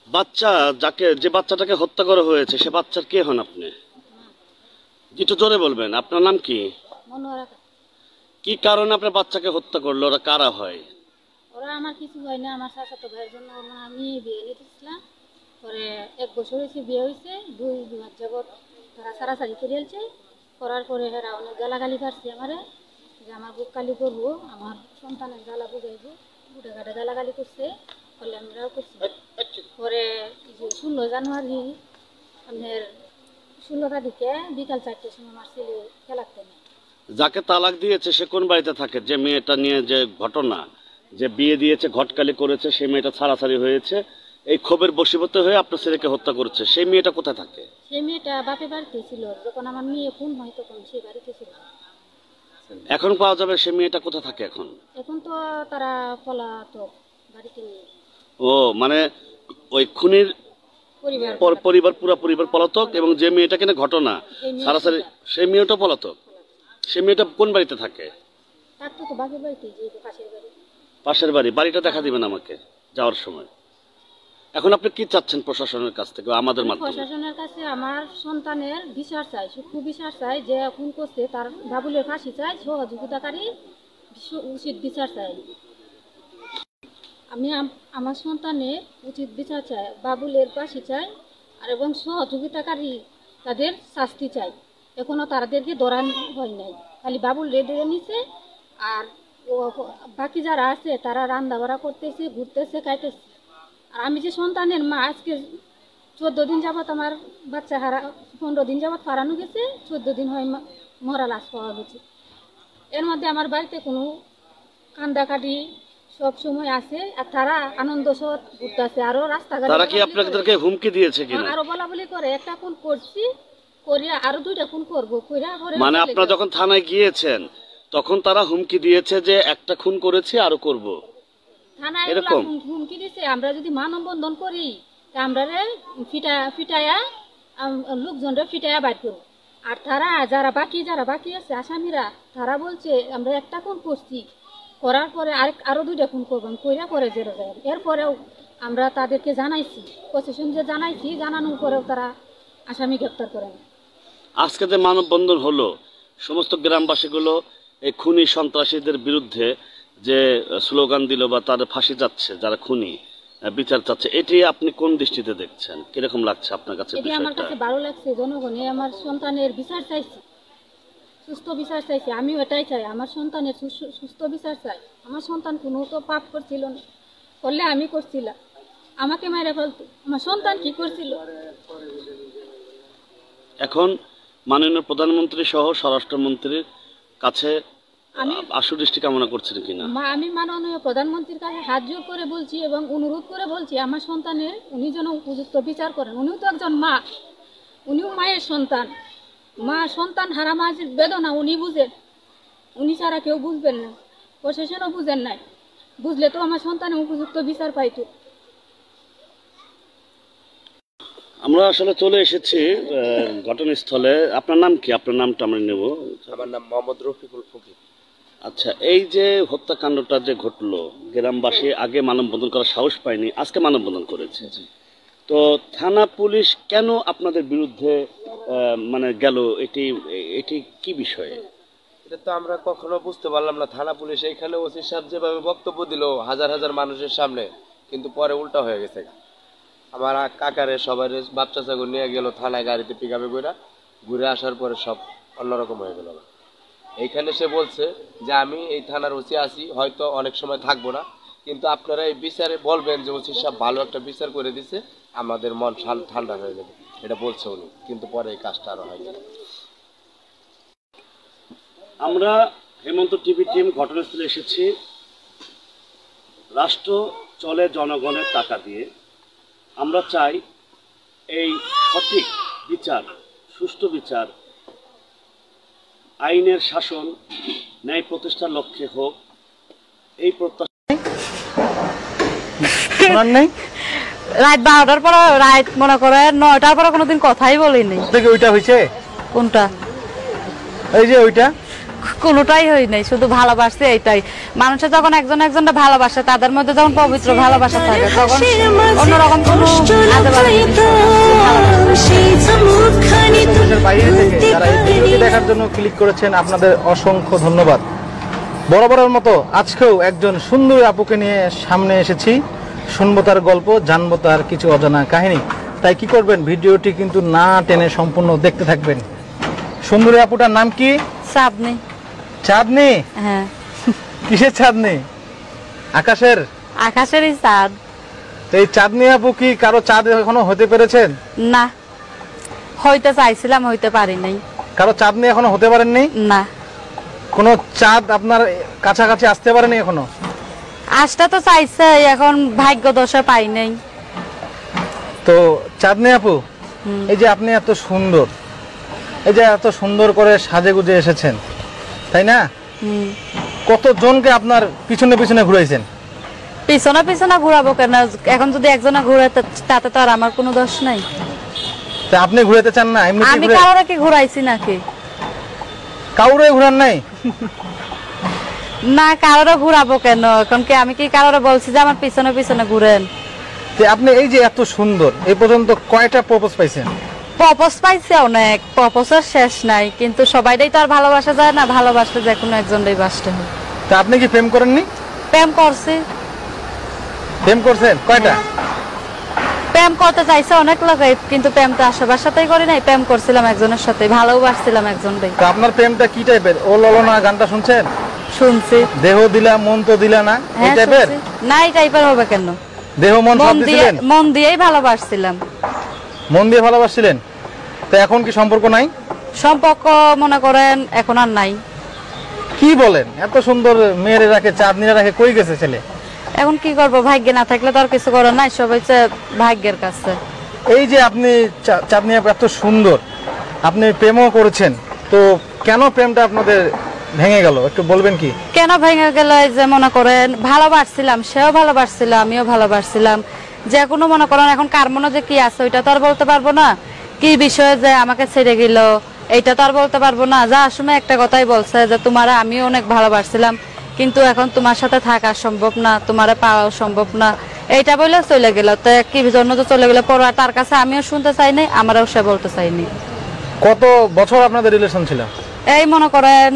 বাচ্চা যে বাচ্চাটাকে হত্যা করা হয়েছে, সে বাচ্চার কে হন আপনি? একটু জোরে বলবেন। আপনার নাম কি? কি কারণে আপনার বাচ্চাকে হত্যা করলো? ওরা কারা হয়? ওরা আমার কিছু হয় না, আমার চাচাতো ভাইয়ের জন্য আমি বিয়ে নিতেছিলাম। পরে 1 বছর হয়েছে বিয়ে হয়েছে, 2 মাস যাবত তারা সারাসারি করিয়েছে। করার পরে এরা অনেক গালাগালি কাটছে আমারে, যে আমার বুক কালি করবো, আমার সন্তানের গালা বুঝাইবো, বুড়ে ঘাটে গালাগালি করছে। বলে আমরাও করছি। পরে 16 জানুয়ারি আপনার 16 তারিখে বিকাল 4টার সময় আমার ছেলে খেলাতে নেই। যাকে তালাক দিয়েছে সে কোন বাড়িতে থাকে? যে মেয়েটা নিয়ে যে ঘটনা, যে বিয়ে দিয়েছে, ঘটকালি করেছে, সেই মেয়েটা ছাড়াছাড়ি হয়েছে, এই ক্ষোভের বশীভূত হয়ে আপনার ছেলেকে হত্যা করেছে, সেই মেয়েটা কোথায় থাকে? সেই মেয়েটা বাপের বাড়িতে ছিল। যখন আমার মেয়ে খুন হয় তখন সেই বাড়িতে ছিল। এখন পাওয়া যাবে সেই মেয়েটা কোথায় থাকে এখন? এখন তো তারা পলাতক, বাড়িতে নেই। ও মানে ওই খুনির পরিবার, পুরো পরিবার পলাতক, এবং যে মেয়েটা কিনা ঘটনা ছাড়াছাড়ি, সেই মেয়েটা পলাতক। সেই মেয়েটা কোন বাড়িতে থাকে? পাশের বাড়ি। বাড়িটা দেখা দিবেন আমাকে যাওয়ার সময়। এখন আপনি কি চাচ্ছেন প্রশাসনের কাছ থেকে, আমাদের মাধ্যমে? প্রশাসনের কাছে আমার সন্তানের বিচার চাই, সূক্ষ্ম বিচার চাই। যে খুন করছে তার বাবুলের ফাঁসি চাই, সহযোগিতাকারী উচিত বিচার চাই। আমি আমার সন্তানের উচিত বিচার চাই, বাবুলের ফাঁসি চাই, আর এবং সহযোগিতাকারী তাদের শাস্তি চাই। এখনো তাদেরকে ধরা হয় নাই, খালি বাবুল রেডে নিছে। আর বাকি যারা আছে তারা রান্না বাড়া করতেছে, ঘুরতেছে, খাইতেছে। আর আমি যে সন্তানের মা, আজকে 14 দিন যাবৎ আমার বাচ্চা 15 দিন যাবৎ হারানো গেছে, 14 দিন হয় মরা লাশ পাওয়া গেছে। এর মধ্যে আমার বাড়িতে কোনো কান্দাকাটি সব সময় আছে, আর তারা আনন্দ সহ ঘুরতেছে। আরো রাস্তাঘাটে তারা কি আপনাদেরকে হুমকি দিয়েছে কিনা? আরো বলা বলি করে, একটা খুন করছি, করিয়া আরো 2টা খুন করবো, মানে আপনারা যখন থানায় গিয়েছেন তখন তারা হুমকি দিয়েছে যে একটা খুন করেছি আরো করব, থানায় হুমকি দিছে। আমরা যদি মানববন্ধন করি আমরা ফিটায়া লোকজনরা ফিটায়া বাইর করবো। আর তারা যারা বাকি আছে আসামিরা, তারা বলছে আমরা একটা খুন করছি, করার পরে আরো 2টা খুন করবেন, কইরা পরে জেলে যাবেন। এরপরেও আমরা তাদেরকে জানাইছি, প্রশাসন যে জানাইছি, জানানোর পরেও তারা আসামি গ্রেপ্তার করেন। আজকে যে মানববন্ধন হলো, সমস্ত গ্রামবাসীগুলো এই খুনি সন্ত্রাসীদের বিরুদ্ধে যে স্লোগান দিল বা তার ফাঁসি যাচ্ছে, যারা খুনি বিচার চাচ্ছে, এটি আপনি কোন দৃষ্টিতে দেখছেন? কিরকম লাগছে আপনার কাছে? এটি আমার কাছে ভালো লাগছে। জনগণে আমার সন্তানের বিচার চাইছে, সুস্থ বিচার চাইছে। আমিও এটাই চাই, আমার সন্তানের সুস্থ বিচার চাই। আমার সন্তান কোনো তো পাপ করছিল না, করলে আমি করছিলাম, আমাকে মেরে ফেলতো। আমার সন্তান কি করছিল? এখন মাননীয় প্রধানমন্ত্রী সহ স্বরাষ্ট্রমন্ত্রীর কাছে আশু দৃষ্টি কামনা করছেন কিনা? আমি মাননীয় প্রধানমন্ত্রীর কাছে হাত জোর করে বলছি এবং অনুরোধ করে বলছি, আমার সন্তানের উনি যেন উপযুক্ত বিচার করেন। উনিও তো একজন মা, উনিও মায়ের সন্তান। মা সন্তান হারা মাঝের বেদনা উনি বুঝেন, উনি ছাড়া কেউ বুঝবেন না, প্রশাসনও বুঝেন নাই। বুঝলে তো আমার সন্তানের উপযুক্ত বিচার পাইতো। আমরা আসলে চলে এসেছি ঘটনাস্থলে। আপনার নাম কি? আপনার নামটা আমরা নেব। আমার নাম মোহাম্মদ রফিকুল ফকির। আচ্ছা, এই যে হত্যাকাণ্ডটা যে ঘটলো, গ্রামবাসী আগে মানববন্ধন করার সাহস পায়নি, আজকে মানববন্ধন করেছে। তো থানা পুলিশ কেন আপনাদের বিরুদ্ধে মানে গেল, এটি কি বিষয়ে? এটা তো আমরা কখনো বুঝতে পারলাম না। থানা পুলিশ এইখানে ওসি সাহেব যেভাবে বক্তব্য দিল হাজার হাজার মানুষের সামনে, কিন্তু পরে উল্টা হয়ে গেছে। আমার কাকারে সবাই বাপ চাচাকে নিয়ে গেল থানায় গাড়িতে পিকআপে ঘুরে আসার পরে সব অন্যরকম হয়ে গেল। এইখানে সে বলছে যে আমি এই থানার ওসি আছি, হয়তো অনেক সময় থাকবো না, কিন্তু আপনারা এই বিচারে বলবেন যে ওসি সাহেব ভালো একটা বিচার করে দিছে, আমাদের মন ঠান্ডা হয়ে যাবে, এটা বলছে উনি। কিন্তু পরে এই কাজটা আরো হয়। আমরা হেমন্ত টিভি টিম ঘটনাস্থলে এসেছি। রাষ্ট্র চলে জনগণের টাকা দিয়ে। আমরা চাই এই সঠিক বিচার, সুষ্ঠু বিচার, আইনের শাসন, ন্যায় প্রতিষ্ঠার লক্ষ্যে হোক, এই প্রত্যাশা। রাত 12টার পর, রাত মনে করে 9টার পর কোনোদিন কথাই বলিনি। ওইটা হয়েছে? কোনটা? এই যে ওইটা কোনোটাই হয় নাই, শুধু ভালোবাসছে। এইটাই মানুষের যখন একজন একজনটা ভালোবাসে, তাদের মধ্যে যখন পবিত্র ভালোবাসা থাকে, তখন অন্যরকম কোনো বাইরে থেকে যারা এই ভিডিওটি দেখার জন্য ক্লিক করেছেন, আপনাদের অসংখ্য ধন্যবাদ। বরাবরের মতো আজকেও একজন সুন্দর আপুকে নিয়ে সামনে এসেছি। শুনবো তার গল্প, জানবো তার কিছু অজানা কাহিনী। তাই কি করবেন, ভিডিওটি কিন্তু না টেনে সম্পূর্ণ দেখতে থাকবেন। সুন্দরী আপুটার নাম কি? চাঁদনি। চাঁদনি? হ্যাঁ। কিসের চাঁদনি? আকাশের? আকাশেরই চাঁদ। এই চাঁদনি আপু কি কারো চাঁদ এখনো হতে পেরেছেন? না, হইতে চাইছিলাম, হইতে পারি নাই। কারো চাঁদনি এখনো হতে পারেননি? না। কোনো চাঁদ আপনার কাছাকাছি আসতে পারেনি এখনো? আসটা তো চাইছে, এখন ভাগ্য দোষে পাই নাই। তো চাঁদনি আপু, এই যে আপনি এত সুন্দর, এই যে এত সুন্দর করে সাজে গুজে এসেছেন, তাই না? কতজনকে আপনার পিছনে পিছনে ঘুরাইছেন? পিছনে পিছনে ঘুরাবো কেন? এখন যদি একজনে ঘুরে, তাতে তো আর আমার কোনো দোষ নাই। তা আপনি ঘুরাতে চান না? এমনি আমি কারোর কি ঘুরাইছি নাকি? কাউরে ঘুরান নাই? না, কারোর ঘুরাবো কেন? এখন কি আমি কি কারোর বলছি যে আমার পিছনে পিছনে ঘুরেন? আপনি এই যে এত সুন্দর, এই পর্যন্ত কয়টা প্রপোজ পাইছেন? প্রপোজ পাইছে অনেক, প্রপোজের শেষ নাই, কিন্তু সবাইটাই তো আর ভালোবাসা যায় না। ভালোবাসলে যে কোনো একজনটাই বাসতে হয়। তা আপনি কি প্রেম করেননি? প্রেম করছি। প্রেম করছেন কয়টা? প্রেম করতে চাইছে অনেক লোকে, কিন্তু প্রেম তো সবার সাথেই করি নাই। প্রেম করছিলাম একজনের সাথে, ভালোবাসছিলাম একজনটাই। তা আপনার প্রেমটা কি টাইপের? ও ললনা গানটা শুনছেন? শুনছি। দেহ দিলা মন তো দিলা না, এই টাইপের? না, এই টাইপের হবে কেন? দেহ মন সব দিছিলেন? মন দিয়েই ভালোবাসছিলাম। মন দিয়ে ভালোবাসছিলেন? তো এখন কি সম্পর্ক নাই? সম্পর্ক মনে করেন এখন আর নাই। কি বলেন? এত সুন্দর মেয়েরে রাখে, চাঁদনিরা রাখে, কই গেছে ছেলে? এখন কি করবো, ভাগ্যে না থাকলে তো আর কিছু করার নাই, সবাই ভাগ্যের কাছে। এই যে আপনি চাঁদনি এত সুন্দর, আপনি প্রেমও করেছেন, তো কেন প্রেমটা আপনাদের ভেঙে গেল একটু বলবেন কি? কেন ভেঙে গেল? যে মনে করেন ভালোবাসছিলাম, সেও ভালোবাসছিল, আমিও ভালোবাসছিলাম। যে কোনো মনে করেন এখন কার মনে যে কি আছে ওইটা তো আর বলতে পারবো না। কি বিষয়ে যে আমাকে ছেড়ে গেল এইটা তো আর বলতে পারবো না। যার সময় একটা কথাই বলছে যে তোমার আমিও অনেক ভালোবাসছিলাম, কিন্তু এখন তোমার সাথে থাকা সম্ভব না, তোমারে পাওয়া সম্ভব না, এইটা বলে চলে গেল। তো কি জন্য তো চলে গেল, পরে তার কাছে আমিও শুনতে চাই নাই, আমারও সে বলতে চাইনি। কত বছর আপনাদের রিলেশন ছিল? এই মনে করেন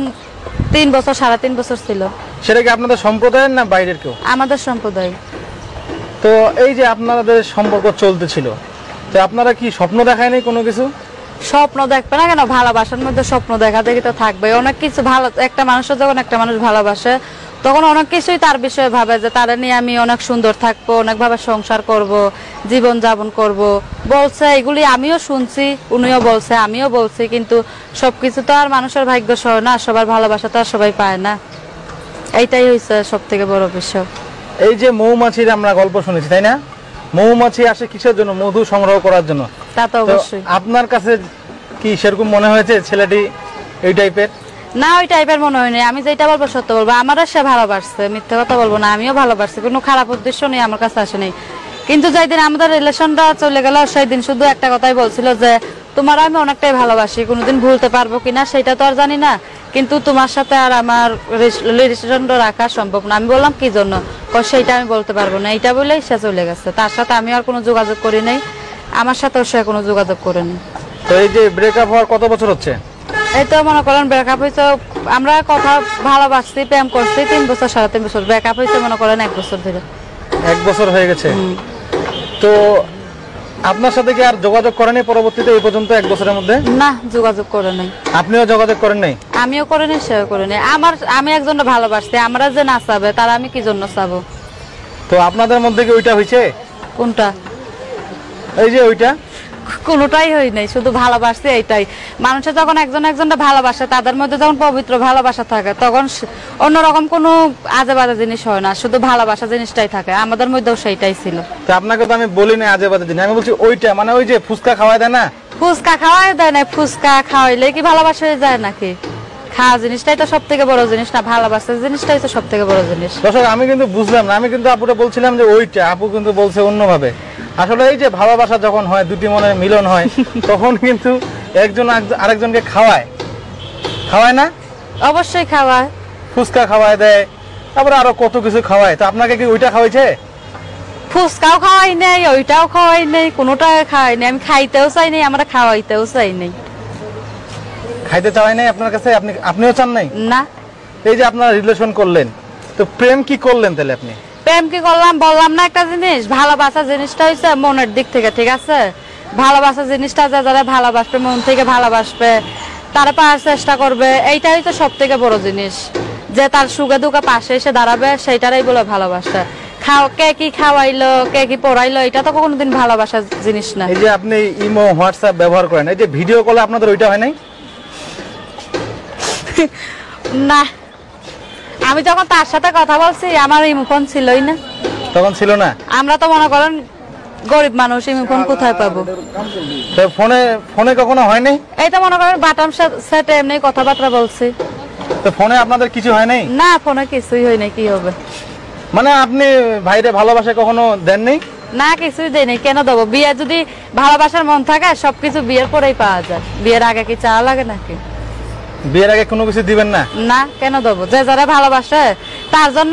3 বছর, 3.5 বছর ছিল। সেটা কি আপনাদের সম্প্রদায়ের না বাইরের কেউ? আমাদের সম্প্রদায়। তো এই যে আপনাদের সম্পর্ক চলতেছিল, তো আপনারা কি স্বপ্ন দেখায়নি কোনো কিছু? স্বপ্ন দেখবে না কেন, ভালোবাসার মধ্যে স্বপ্ন দেখা দেখি তো থাকবে। অনেক কিছু ভালো, একটা মানুষের যখন একটা মানুষ ভালোবাসে তখন অনেক কিছুই তার বিষয়ে ভাবে যে তারা নিয়ে আমি অনেক সুন্দর থাকবো, অনেকভাবে সংসার করব, জীবন যাপন করব বলছে। এগুলি আমিও শুনছি, উনিও বলছে, আমিও বলছি, কিন্তু সবকিছু তো আর মানুষের ভাগ্য সহ না, সবার ভালোবাসা তো আর সবাই পায় না। এইটাই হয়েছে সব থেকে বড় বিষয়। এই যে মৌমাছির আমরা গল্প শুনেছি, তাই না? মৌমাছি আসে কিসের জন্য? মধু সংগ্রহ করার জন্য। তা তো অবশ্যই। আপনার কাছে কি সেরকম মনে হয়েছে ছেলেটি এই টাইপের? না, ওই টাইপের মনে হয়নি। আমি যেটা বলবো সত্য বলবো, আমারও সে ভালোবাসছে, মিথ্যে কথা বলবো না, আমিও ভালোবাসছি, কোনো খারাপ উদ্দেশ্য নেই আমার কাছে আসেনি। কিন্তু যেই দিন আমাদের রিলেশনটা চলে গেল সেই দিন শুধু একটা কথাই বলছিল যে তোমার আমি অনেকটাই ভালোবাসি, কোনোদিন ভুলতে পারবো কিনা সেটা তো আর জানি না, কিন্তু তোমার সাথে আর আমার রিলেশনটা রাখা সম্ভব না। আমি বললাম কি জন্য, সেইটা আমি বলতে পারবো না, এইটা বলেই সে চলে গেছে। তার সাথে আমি আর কোনো যোগাযোগ করি নাই, আমার সাথেও সে কোনো যোগাযোগ করেনি। তো এই যে ব্রেকআপ হওয়ার কত বছর হচ্ছে? এই তো মনে করেন ব্রেকআপ হয়েছে, আমরা কথা ভালোবাসছি, প্রেম করছি 3 বছর, 3.5 বছর। ব্রেকআপ হয়েছে মনে করেন 1 বছর ধরে। 1 বছর হয়ে গেছে। তো আপনার সাথে কি আর যোগাযোগ করেনি পরবর্তীতে এই পর্যন্ত 1 বছরের মধ্যে? না, যোগাযোগ করে নাই। আপনিও যোগাযোগ করেন নাই? আমিও করিনি, সেও করিনি। আমি একজনকে ভালোবাসছি, আমরা যে না চাবে তার আমি কি জন্য চাবো? তো আপনাদের মধ্যে কি ওইটা হয়েছে? কোনটা? এই যে ওইটা? কোনোটাই হয় নাই, শুধু ভালোবাসছে এইটাই। মানুষের যখন একজনটা ভালোবাসে, তাদের মধ্যে যখন পবিত্র ভালোবাসা থাকে তখন অন্যরকম কোনো আজে বাজে জিনিস হয় না, শুধু ভালোবাসা জিনিসটাই থাকে। আমাদের মধ্যেও সেইটাই ছিল। তো আপনাকে তো আমি বলি না আজে বাজে জিনিস, আমি বলছি ওইটা, মানে ওই যে ফুচকা খাওয়াই দেয় না? ফুচকা খাওয়াই দেয় না, ফুচকা খাওয়াইলে কি ভালোবাসা হয়ে যায় নাকি? খাওয়া জিনিসটাই তো সব থেকে বড় জিনিস না, ভালোবাসার জিনিসটাই তো সব থেকে বড় জিনিস। দর্শক, আমি কিন্তু বুঝলাম না, আমি কিন্তু আপুটা বলছিলাম যে ওইটা, আপু কিন্তু বলছে অন্যভাবে। আসলে এই যে ভালোবাসা যখন হয়, দুটি মনের মিলন হয়, তখন কিন্তু একজন আরেকজনকে খাওয়ায় না? অবশ্যই খাওয়ায়, ফুচকা খাওয়ায় দেয়, তারপরে আরো কত কিছু খাওয়ায়। তো আপনাকে কি ওইটা খাওয়াইছে? ফুচকাও খাওয়াই নাই, ওইটাও খাওয়াই নাই, কোনোটাই খাওয়াই নাই। আমি খাইতেও চাই নাই, আমরা খাওয়াইতেও চাই নাই। খাইতে চাওয়াই নাই আপনার কাছে? আপনিও চান নাই? না। এই যে আপনারা রিলেশন করলেন, তো প্রেম কি করলেন তাহলে আপনি? প্রেম কি করলাম বললাম না একটা জিনিস, ভালোবাসা জিনিসটা হচ্ছে মনের দিক থেকে, ঠিক আছে? ভালোবাসা জিনিসটা যারা ভালোবাসবে, মন থেকে ভালোবাসবে, তারা পাওয়ার চেষ্টা করবে, এইটাই তো সব থেকে বড় জিনিস। যে তার সুখে দুঃখে পাশে এসে দাঁড়াবে, সেইটারই বলে ভালোবাসা। কে কি খাওয়াইলো, কে কি পড়াইলো, এটা তো কোনোদিন ভালোবাসার জিনিস না। এই যে আপনি ইমো, হোয়াটসঅ্যাপ ব্যবহার করেন, এই যে ভিডিও কলে আপনাদের ওইটা হয় নাই? না, আমি যখন তার সাথে কথা বলছি আমার ইমো ফোন ছিলই না। তখন ছিল না? আমরা তো মনে করেন গরিব মানুষ, ইমো ফোন কোথায় পাবো? তো ফোনে কখনো হয় নাই? এই তো মনে করেন বাটাম সেটে এমনি কথাবার্তা বলছি। তো ফোনে আপনাদের কিছু হয় নাই? না, ফোনে কিছুই হয় নাই। কি হবে? মানে আপনি ভাইরে ভালোবাসা কখনো দেন নাই? না, কিছুই দেয় নাই। কেন দেবো? বিয়ে যদি ভালোবাসার মন থাকে সবকিছু বিয়ের পরেই পাওয়া যায়। বিয়ের আগে কি চাওয়া লাগে নাকি? বিয়ের আগে কোনো কিছু দিবেন না? না, কেন দেবো? যে যারা ভালোবাসে তার জন্য